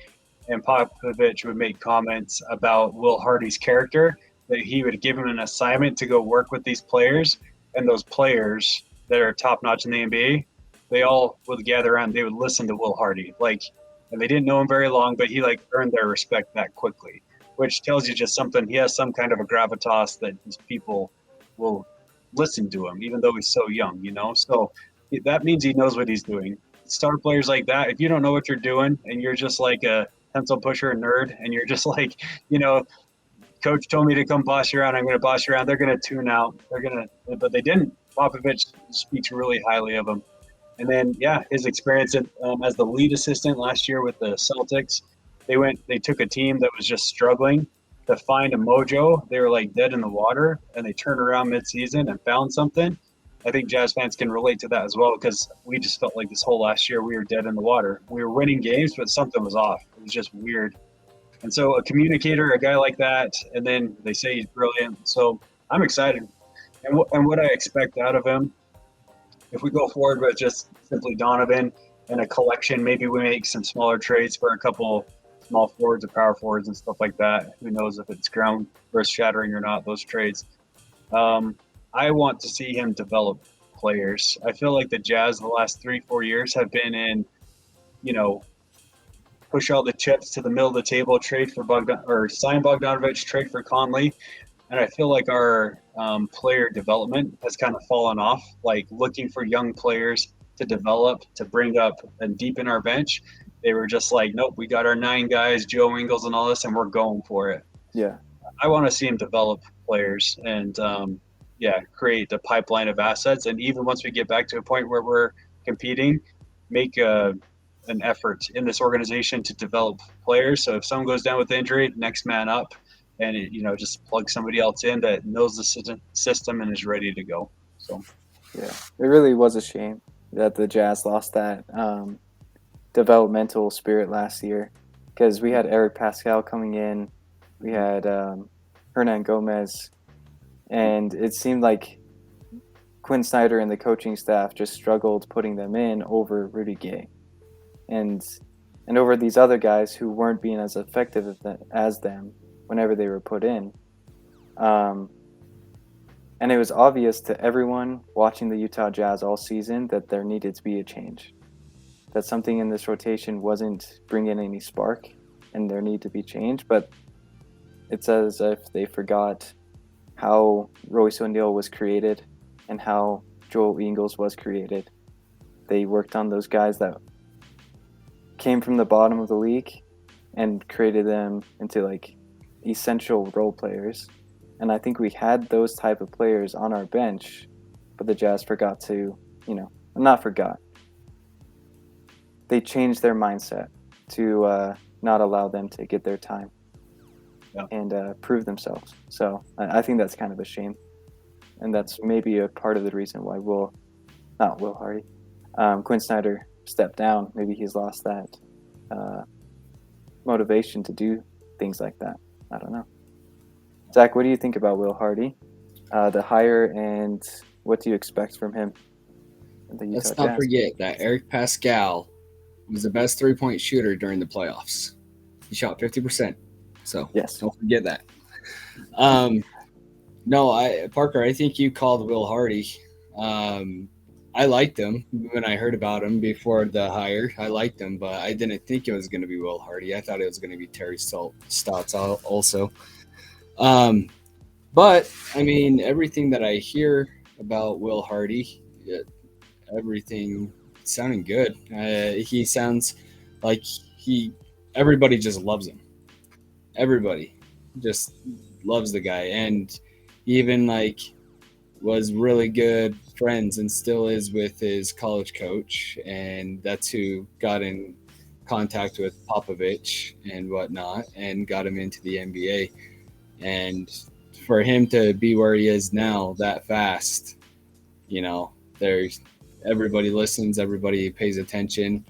and Popovich would make comments about Will Hardy's character, that he would give him an assignment to go work with these players, and those players that are top notch in the NBA, they all would gather around. They would listen to Will Hardy, like, and they didn't know him very long, but he like earned their respect that quickly, which tells you just something. He has some kind of a gravitas that these people will listen to him, even though he's so young, you know. So that means he knows what he's doing. Star players like that, if you don't know what you're doing and you're just like a pencil pusher nerd and you're just like, you know, coach told me to come boss you around, I'm going to boss you around, they're going to tune out. But they didn't. Popovich speaks really highly of him. And then, yeah, his experience as the lead assistant last year with the Celtics, they took a team that was just struggling to find a mojo. They were like dead in the water, and they turned around midseason and found something. I think Jazz fans can relate to that as well, because we just felt like this whole last year we were dead in the water. We were winning games, but something was off. It was just weird. And so a communicator, a guy like that, and then they say he's brilliant. So I'm excited. And what I expect out of him, if we go forward with just simply Donovan and a collection, maybe we make some smaller trades for a couple small forwards or power forwards and stuff like that. Who knows if it's ground versus shattering or not, those trades. I want to see him develop players. I feel like the Jazz the last 3-4 years have been in, you know, push all the chips to the middle of the table, trade for sign Bogdanovich, trade for Conley. And I feel like our player development has kind of fallen off, like looking for young players to develop, to bring up and deepen our bench. They were just like, nope, we got our 9 guys, Joe Ingles and all this, and we're going for it. Yeah. I want to see him develop players and, create a pipeline of assets. And even once we get back to a point where we're competing, make an effort in this organization to develop players. So if someone goes down with injury, next man up, and just plug somebody else in that knows the system and is ready to go. So yeah, it really was a shame that the Jazz lost that developmental spirit last year, because we had Eric Pascal coming in, we had Hernan Gomez, and it seemed like Quinn Snyder and the coaching staff just struggled putting them in over Rudy Gay, and over these other guys who weren't being as effective as them whenever they were put in. And it was obvious to everyone watching the Utah Jazz all season that there needed to be a change, that something in this rotation wasn't bringing any spark and there needed to be change. But it's as if they forgot how Royce O'Neal was created and how Joel Ingles was created. They worked on those guys that came from the bottom of the league and created them into like essential role players. And I think we had those type of players on our bench, but the Jazz forgot to, not forgot. They changed their mindset to not allow them to get their time and prove themselves. So I think that's kind of a shame. And that's maybe a part of the reason why Quinn Snyder stepped down. Maybe he's lost that motivation to do things like that. I don't know. Zach, what do you think about Will Hardy, the hire, and what do you expect from him? Let's not forget that Eric Pascal was the best 3-point shooter during the playoffs. He shot 50%. So yes, don't forget that. Parker, I think you called Will Hardy. I liked him when I heard about him before the hire. I liked him, but I didn't think it was going to be Will Hardy. I thought it was going to be Terry Stotts also. But I mean, everything that I hear about Will Hardy, everything sounding good. He sounds like everybody just loves him. Everybody just loves the guy, and he even was really good friends and still is with his college coach, and that's who got in contact with Popovich and whatnot and got him into the NBA. And for him to be where he is now that fast, there's everybody listens, everybody pays attention,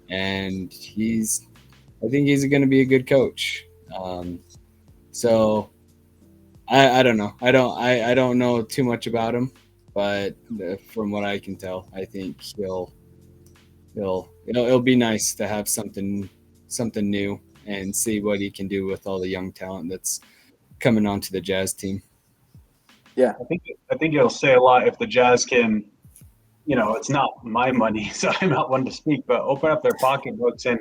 and I think he's going to be a good coach. So I don't know. I don't know too much about him, but from what I can tell, I think it'll be nice to have something new and see what he can do with all the young talent that's coming onto the Jazz team. Yeah. I think it'll say a lot if the Jazz can, it's not my money, so I'm not one to speak, but open up their pocketbooks and,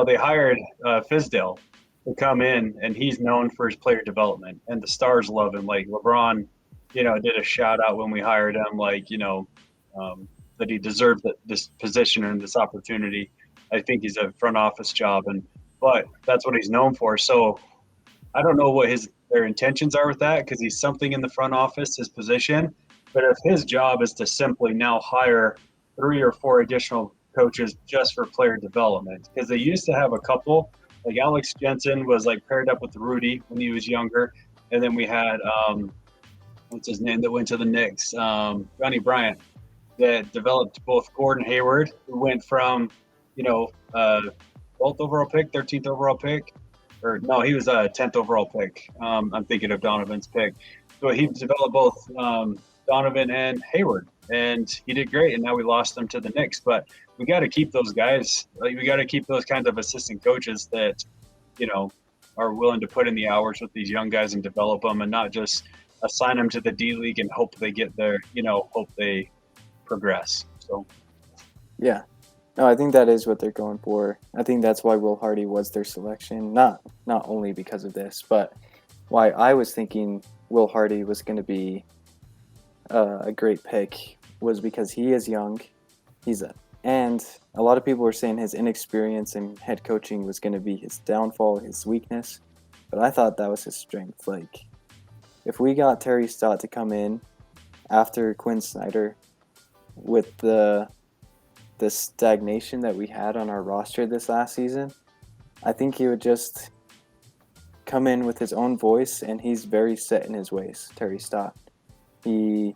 they hired Fizdale to come in, and he's known for his player development, and the stars love him. Like LeBron, did a shout out when we hired him, like, that he deserved this position and this opportunity. I think he's a front office job, but that's what he's known for. So I don't know what their intentions are with that, because he's something in the front office, his position. But if his job is to simply now hire 3 or 4 additional coaches just for player development, because they used to have a couple, like Alex Jensen was like paired up with Rudy when he was younger, and then we had what's his name that went to the Knicks, Johnny Bryant, that developed both Gordon Hayward, who went from 12th overall pick, 13th overall pick, or no, he was a 10th overall pick. I'm thinking of Donovan's pick. So he developed both Donovan and Hayward, and he did great. And now we lost them to the Knicks. But we got to keep those guys. Like, we got to keep those kinds of assistant coaches that, are willing to put in the hours with these young guys and develop them, and not just assign them to the D League and hope they get there. Hope they progress. So, Yeah. No, I think that is what they're going for. I think that's why Will Hardy was their selection. Not only because of this, but why I was thinking Will Hardy was going to be a great pick was because he is young. And a lot of people were saying his inexperience in head coaching was going to be his downfall, his weakness. But I thought that was his strength. Like, if we got Terry Stott to come in after Quinn Snyder with the stagnation that we had on our roster this last season, I think he would just come in with his own voice, and he's very set in his ways, Terry Stott. He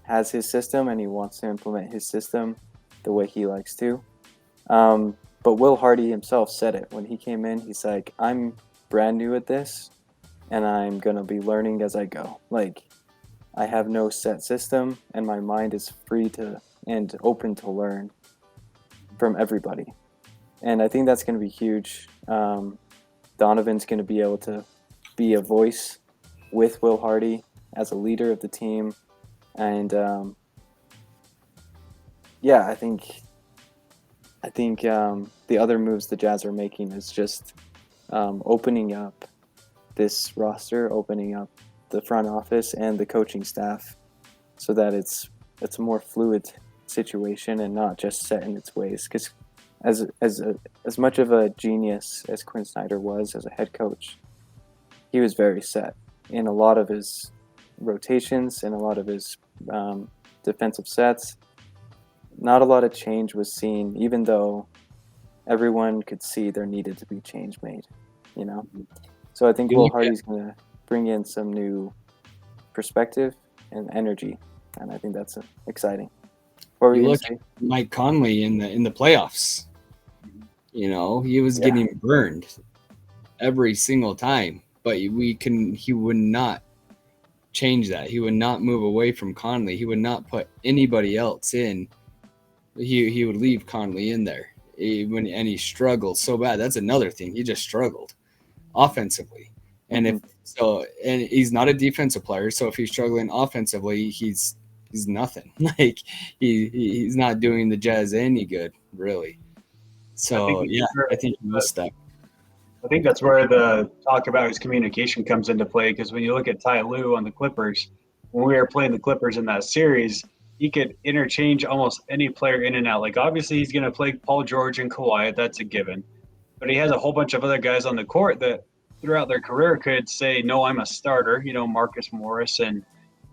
has his system, and he wants to implement his system the way he likes to. But Will Hardy himself said it. When he came in, he's like, I'm brand new at this, and I'm going to be learning as I go. Like, I have no set system, and my mind is free to and open to learn from everybody. And I think that's going to be huge. Donovan's going to be able to be a voice with Will Hardy as a leader of the team. And I think the other moves the Jazz are making is just opening up this roster, opening up the front office and the coaching staff, so that it's a more fluid situation and not just set in its ways. Because as much of a genius as Quinn Snyder was as a head coach, he was very set in a lot of his rotations and a lot of his defensive sets. Not a lot of change was seen, even though everyone could see there needed to be change made, So I think Will Hardy's going to bring in some new perspective and energy, and I think that's exciting. What were you look say? at Mike Conley in the playoffs. He was getting burned every single time, but he would not change that. He would not move away from Conley. He would not put anybody else in. He would leave Conley in there. And he struggled so bad. That's another thing. He just struggled offensively. And and he's not a defensive player, so if he's struggling offensively, he's nothing. Like he's not doing the Jazz any good, really. So I think he missed that. I think that's where the talk about his communication comes into play, because when you look at Ty Lue on the Clippers, when we were playing the Clippers in that series, he could interchange almost any player in and out. Like, obviously he's going to play Paul George and Kawhi, that's a given. But he has a whole bunch of other guys on the court that throughout their career could say, no, I'm a starter, Marcus Morris and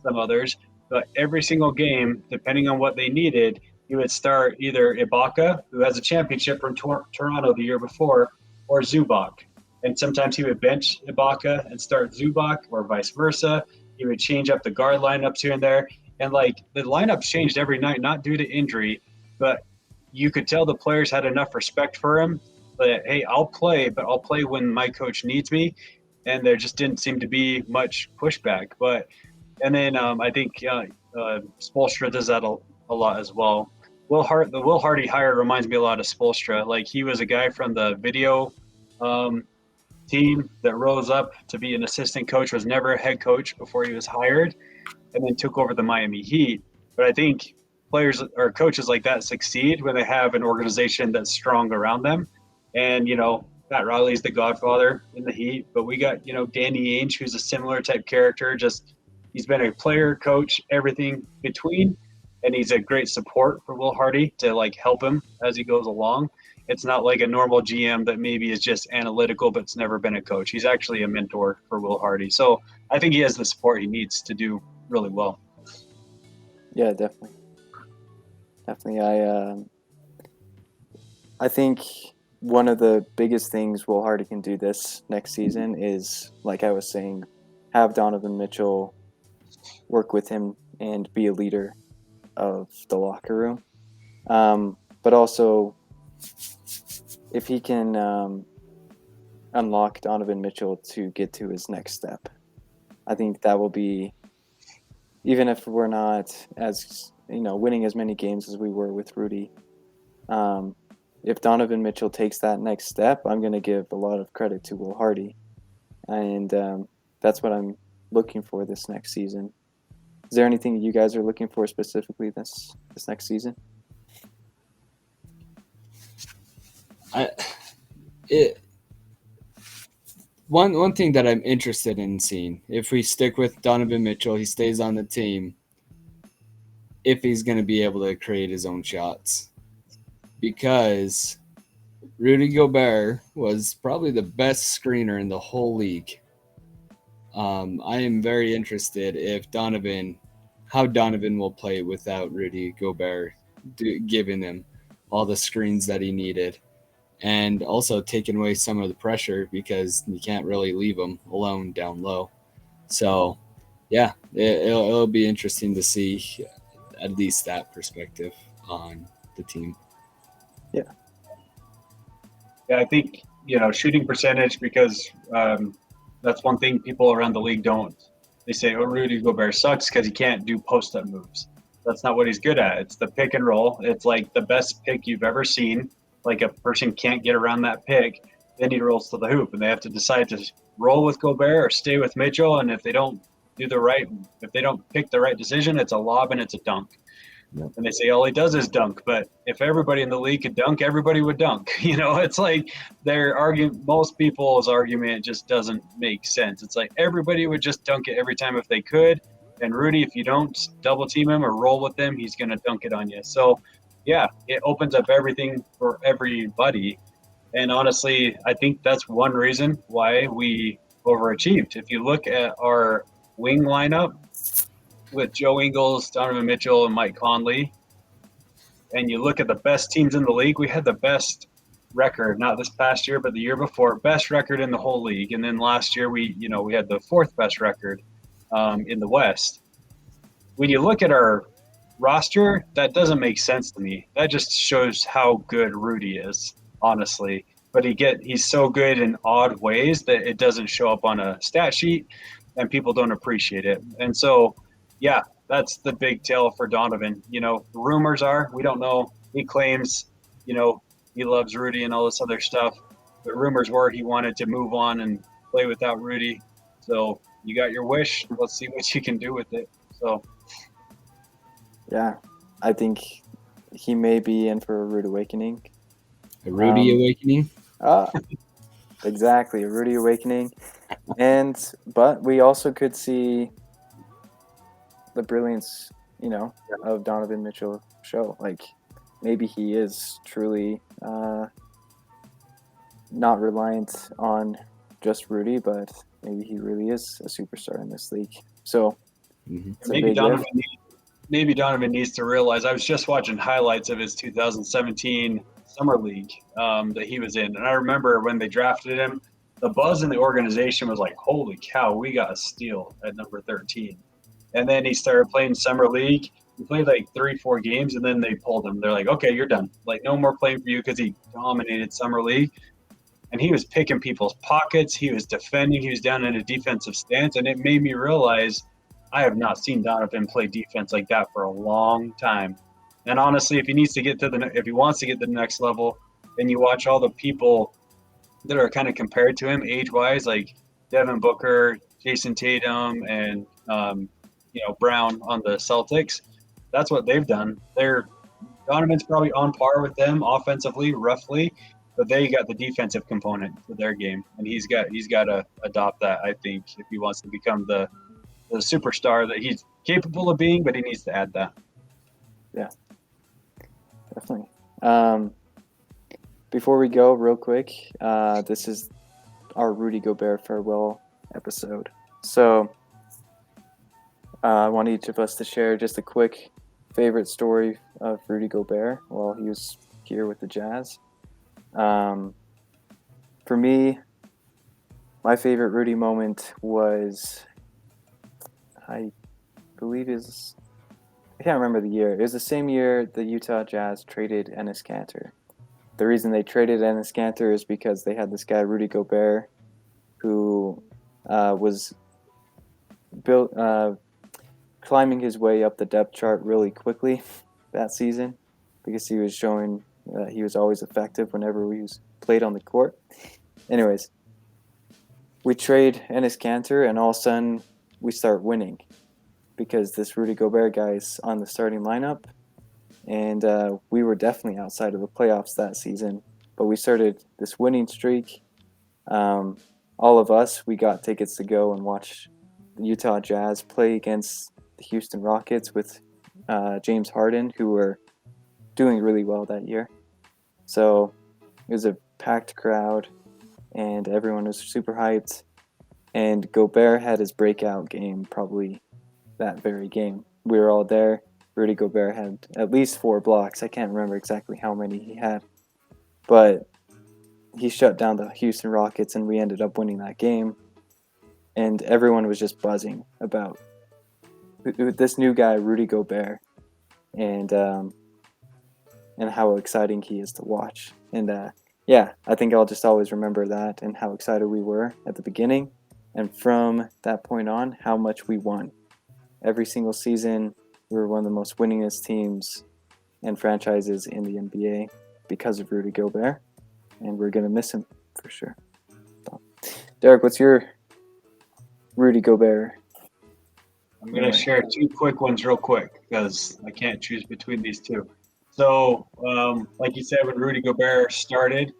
some others. But every single game, depending on what they needed, he would start either Ibaka, who has a championship from Toronto the year before, or Zubac. And sometimes he would bench Ibaka and start Zubac, or vice versa. He would change up the guard lineups here and there. And, the lineups changed every night, not due to injury, but you could tell the players had enough respect for him that, hey, I'll play, but I'll play when my coach needs me. And there just didn't seem to be much pushback. And then I think Spoelstra does that a lot as well. The Will Hardy hire reminds me a lot of Spoelstra. Like, he was a guy from the video team that rose up to be an assistant coach, was never a head coach before he was hired, and then took over the Miami Heat. But I think players or coaches like that succeed when they have an organization that's strong around them. And, Pat Riley's the godfather in the Heat, but we got, Danny Ainge, who's a similar type character. Just he's been a player, coach, everything between, and he's a great support for Will Hardy to help him as he goes along. It's not like a normal GM that maybe is just analytical but's never been a coach. He's actually a mentor for Will Hardy. So I think he has the support he needs to do really well. Yeah, definitely. I think one of the biggest things Will Hardy can do this next season is, like I was saying, have Donovan Mitchell work with him and be a leader of the locker room. But also, if he can unlock Donovan Mitchell to get to his next step, I think that will be, even if we're not as winning as many games as we were with Rudy, if Donovan Mitchell takes that next step, I'm going to give a lot of credit to Will Hardy, and that's what I'm looking for this next season. Is there anything you guys are looking for specifically this next season? One thing that I'm interested in seeing, if we stick with Donovan Mitchell, he stays on the team, if he's going to be able to create his own shots. Because Rudy Gobert was probably the best screener in the whole league. I am very interested how Donovan will play without Rudy Gobert giving him all the screens that he needed, and also taking away some of the pressure because you can't really leave him alone down low. So, yeah, it'll be interesting to see at least that perspective on the team. Yeah. Yeah, I think, shooting percentage, because that's one thing people around the league don't. They say, oh, Rudy Gobert sucks because he can't do post-up moves. That's not what he's good at. It's the pick and roll. It's like the best pick you've ever seen. Like a person can't get around that pick, then he rolls to the hoop, and they have to decide to roll with Gobert or stay with Mitchell. And if they don't pick the right decision, it's a lob and it's a dunk. Yep. And they say all he does is dunk, but if everybody in the league could dunk, everybody would dunk. It's like most people's argument just doesn't make sense. It's like everybody would just dunk it every time if they could. And Rudy, if you don't double team him or roll with him, he's going to dunk it on you. So, yeah, it opens up everything for everybody. And honestly, I think that's one reason why we overachieved. If you look at our wing lineup with Joe Ingles, Donovan Mitchell, and Mike Conley, and you look at the best teams in the league, we had the best record, not this past year, but the year before, best record in the whole league. And then last year, we had the fourth best record in the West. When you look at our roster, that doesn't make sense to me. That just shows how good Rudy is, honestly. But he's so good in odd ways that it doesn't show up on a stat sheet, and people don't appreciate it. And so, yeah, that's the big tell for Donovan. Rumors are, we don't know. He claims, he loves Rudy and all this other stuff. But rumors were he wanted to move on and play without Rudy. So you got your wish. Let's see what you can do with it. So, yeah, I think he may be in for a rude awakening. A Rudy awakening? Exactly, a Rudy awakening. But we also could see the brilliance, of Donovan Mitchell show. Like, maybe he is truly not reliant on just Rudy, but maybe he really is a superstar in this league. So maybe Donovan needs to realize. I was just watching highlights of his 2017 summer league that he was in, and I remember when they drafted him, the buzz in the organization was like, holy cow, we got a steal at number 13. And then he started playing summer league. He played like 3-4 games, and then they pulled him. They're like, okay, you're done. Like, no more playing for you, because he dominated summer league. And he was picking people's pockets. He was defending. He was down in a defensive stance. And it made me realize I have not seen Donovan play defense like that for a long time. And honestly, if he wants to get to the next level, then you watch all the people that are kind of compared to him age-wise, like Devin Booker, Jason Tatum, and Brown on the Celtics. That's what they've done. Donovan's probably on par with them offensively, roughly, but they got the defensive component to their game, and he's got to adopt that. I think if he wants to become the superstar that he's capable of being, but he needs to add that. Yeah, definitely. Before we go, real quick, this is our Rudy Gobert farewell episode. So I want each of us to share just a quick favorite story of Rudy Gobert while he was here with the Jazz. For me, my favorite Rudy moment was, I can't remember the year. It was the same year the Utah Jazz traded Enes Kanter. The reason they traded Enes Kanter is because they had this guy, Rudy Gobert, who was built climbing his way up the depth chart really quickly that season because he was showing he was always effective whenever he was played on the court. Anyways, we trade Enes Kanter, and all of a sudden we start winning because this Rudy Gobert guy is on the starting lineup. And we were definitely outside of the playoffs that season, but we started this winning streak. All of us, we got tickets to go and watch the Utah Jazz play against the Houston Rockets with James Harden, who were doing really well that year. So it was a packed crowd, and everyone was super hyped. And Gobert had his breakout game probably that very game. We were all there. Rudy Gobert had at least 4 blocks. I can't remember exactly how many he had. But he shut down the Houston Rockets, and we ended up winning that game. And everyone was just buzzing about this new guy, Rudy Gobert, and how exciting he is to watch. And I think I'll just always remember that and how excited we were at the beginning. And from that point on, how much we won. Every single season, we were one of the most winningest teams and franchises in the NBA because of Rudy Gobert, and we're going to miss him for sure. So, Derek, what's your Rudy Gobert? I'm going to share 2 quick ones real quick because I can't choose between these 2. So, like you said, when Rudy Gobert started,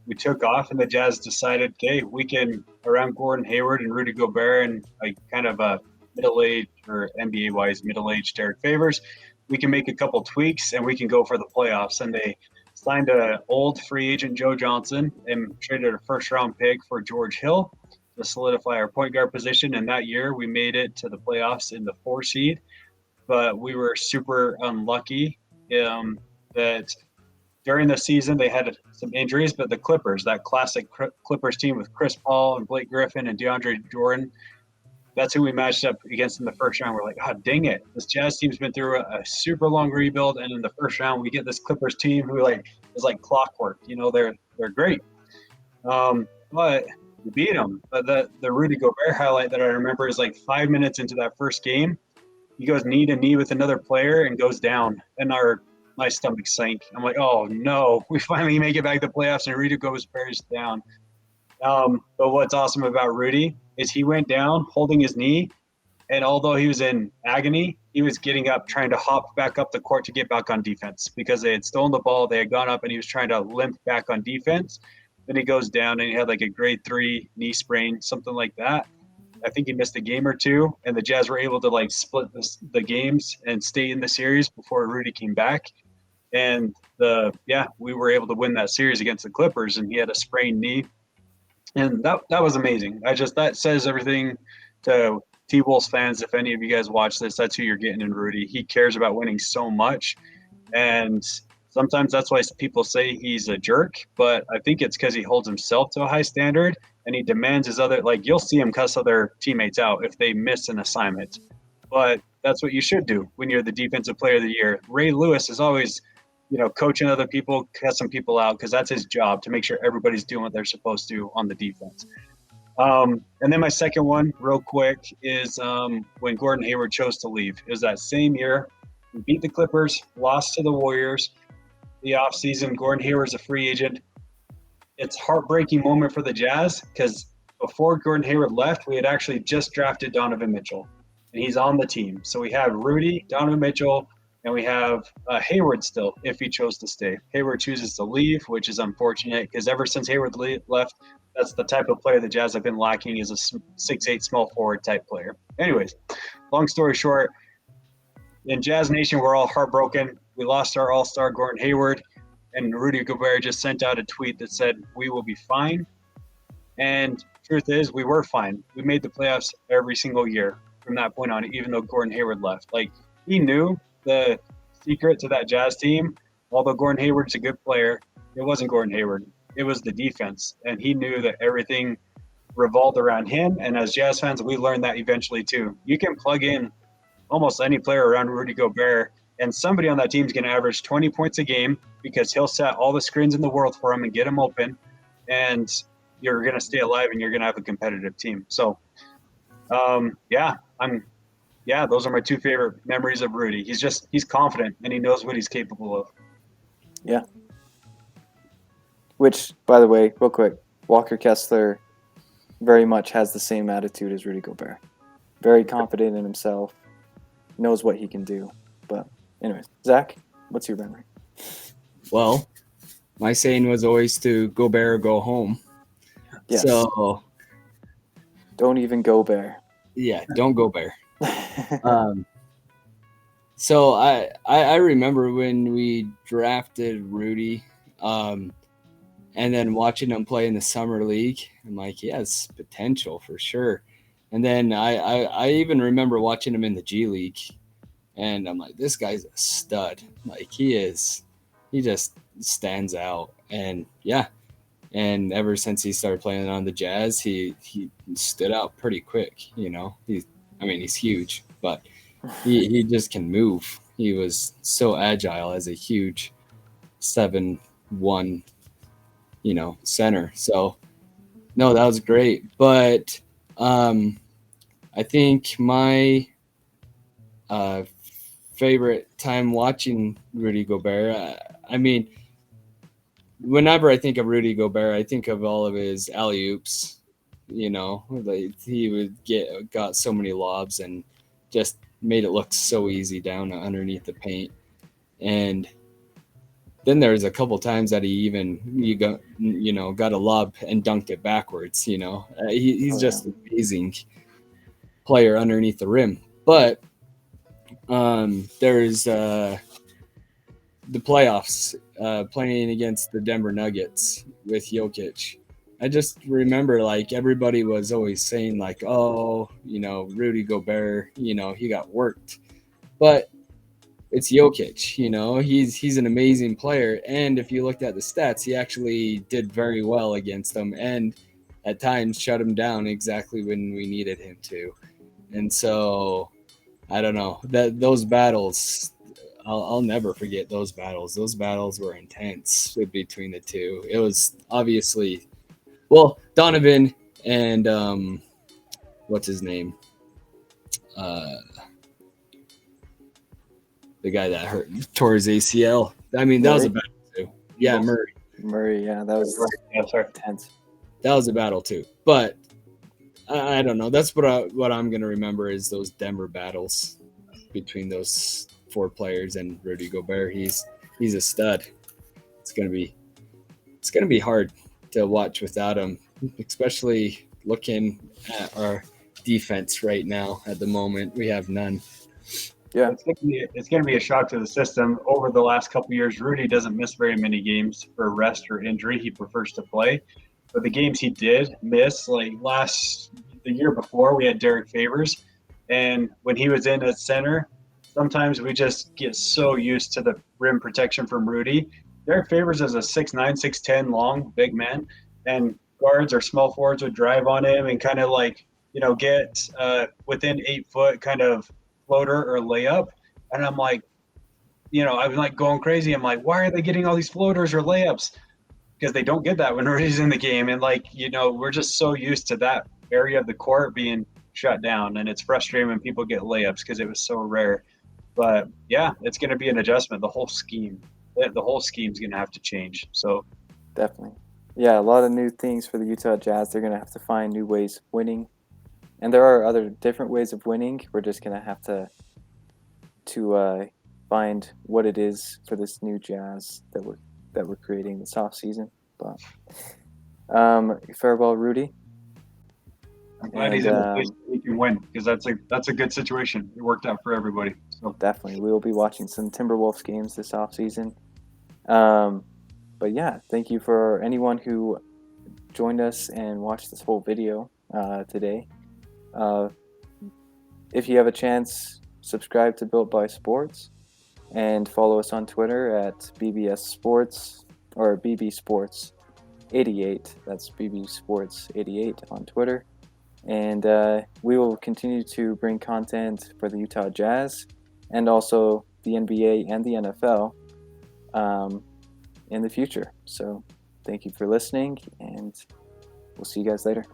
we took off, and the Jazz decided, okay, we can, around Gordon Hayward and Rudy Gobert and like kind of a middle-aged, or NBA-wise, middle-aged Derek Favors, we can make a couple tweaks and we can go for the playoffs. And they signed an old free agent, Joe Johnson, and traded a first-round pick for George Hill to solidify our point guard position. And that year, we made it to the playoffs in the 4 seed. But we were super unlucky that during the season they had some injuries. But the Clippers, that classic Clippers team with Chris Paul and Blake Griffin and DeAndre Jordan, that's who we matched up against in the first round. We're like, oh, dang it. This Jazz team's been through a super long rebuild, and in the first round we get this Clippers team who is like clockwork. They're great. But we beat them. But the Rudy Gobert highlight that I remember is like 5 minutes into that first game, he goes knee to knee with another player and goes down. And my stomach sank. I'm like, oh no, we finally make it back to the playoffs and Rudy Gobert's down. But what's awesome about Rudy is he went down holding his knee, and although he was in agony, he was getting up, trying to hop back up the court to get back on defense because they had stolen the ball. They had gone up, and he was trying to limp back on defense. Then he goes down, and he had like a grade 3 knee sprain, something like that. I think he missed a game or 2, and the Jazz were able to like split the games and stay in the series before Rudy came back. And we were able to win that series against the Clippers, and he had a sprained knee. And that was amazing. That says everything to T-Wolves fans. If any of you guys watch this, that's who you're getting in Rudy. He cares about winning so much. And sometimes that's why people say he's a jerk, but I think it's because he holds himself to a high standard and he demands his other, like you'll see him cuss other teammates out if they miss an assignment. But that's what you should do when you're the defensive player of the year. Ray Lewis is always coaching other people, cussing people out, because that's his job, to make sure everybody's doing what they're supposed to on the defense. And then my second one, real quick, is when Gordon Hayward chose to leave. It was that same year. We beat the Clippers, lost to the Warriors. The offseason, Gordon Hayward's a free agent. it's heartbreaking moment for the Jazz because before Gordon Hayward left, we had actually just drafted Donovan Mitchell, and he's on the team. So we have Rudy, Donovan Mitchell, and we have Hayward still if he chose to stay. Hayward chooses to leave, which is unfortunate because ever since Hayward left, that's the type of player the Jazz have been lacking is a 6'8" small forward type player. Anyways, long story short, in Jazz Nation, we're all heartbroken. We lost our all-star Gordon Hayward, and Rudy Gobert just sent out a tweet that said, "We will be fine." And truth is, we were fine. We made the playoffs every single year from that point on, even though Gordon Hayward left. Like, he knew the secret to that Jazz team. Although Gordon Hayward's a good player, it wasn't Gordon Hayward. It was the defense. And he knew that everything revolved around him. And as Jazz fans, we learned that eventually too. You can plug in almost any player around Rudy Gobert, and somebody on that team is going to average 20 points a game because he'll set all the screens in the world for him and get him open. And you're going to stay alive and you're going to have a competitive team. So, those are my two favorite memories of Rudy. He's confident and he knows what he's capable of. Yeah. Which, by the way, real quick, Walker Kessler very much has the same attitude as Rudy Gobert. Very confident in himself, knows what he can do. But anyways, Zach, what's your memory? Well, my saying was always to go Bear or go home. Yes. So don't even go Bear. Yeah, don't go Bear. So I remember when we drafted Rudy, and then watching him play in the summer league. I'm like, he has potential for sure. And then I even remember watching him in the G League, and I'm like, this guy's a stud. Like, he just stands out. And yeah, and ever since he started playing on the Jazz, he stood out pretty quick. You know, he's huge, but he just can move. He was so agile as a huge 7'1", center. So no, that was great. But I think my favorite time watching Rudy Gobert, whenever I think of Rudy Gobert, I think of all of his alley-oops. Like he got so many lobs and just made it look so easy down underneath the paint. And then there's a couple times that he got a lob and dunked it backwards. He's just an amazing player underneath the rim. But there's the playoffs playing against the Denver Nuggets with Jokic. I just remember, like, everybody was always saying, like, oh, Rudy Gobert, he got worked. But it's Jokic, he's an amazing player. And if you looked at the stats, he actually did very well against them and at times shut him down exactly when we needed him to. And so, I don't know, those battles, I'll never forget those battles. Those battles were intense between the two. It was obviously, Donovan and what's his name? The guy that tore his ACL. That was a battle too. Yeah, Murray. Murray, yeah, that was intense. That was a battle too. But I don't know. That's what I'm gonna remember is those Denver battles between those four players and Rudy Gobert. He's a stud. It's gonna be hard to watch without him, especially looking at our defense right now. At the moment, we have none. Yeah, it's going to be a shock to the system. Over the last couple of years, Rudy doesn't miss very many games for rest or injury. He prefers to play. But the games he did miss, like the year before, we had Derek Favors. And when he was in at center, sometimes we just get so used to the rim protection from Rudy. Derek Favors is a 6'9", 6'10", long, big man. And guards or small forwards would drive on him and kind of like, get within 8 foot kind of floater or layup. And I'm like, I'm like going crazy. I'm like, why are they getting all these floaters or layups? Because they don't get that when Rudy's in the game. And like, we're just so used to that area of the court being shut down. And it's frustrating when people get layups because it was so rare. But yeah, it's going to be an adjustment. The whole scheme's going to have to change. So definitely. Yeah, a lot of new things for the Utah Jazz. They're going to have to find new ways of winning. And there are other different ways of winning. We're just going to have to find what it is for this new Jazz that we're creating this off season. But farewell, Rudy. I'm glad he's in a place that he can win because that's a good situation. It worked out for everybody. So Definitely, we will be watching some Timberwolves games this off season. But yeah, thank you for anyone who joined us and watched this whole video today. If you have a chance, subscribe to Built by Sports and follow us on Twitter at BBS Sports or BB Sports 88. That's BB Sports 88 on Twitter. And we will continue to bring content for the Utah Jazz and also the NBA and the NFL in the future. So thank you for listening, and we'll see you guys later.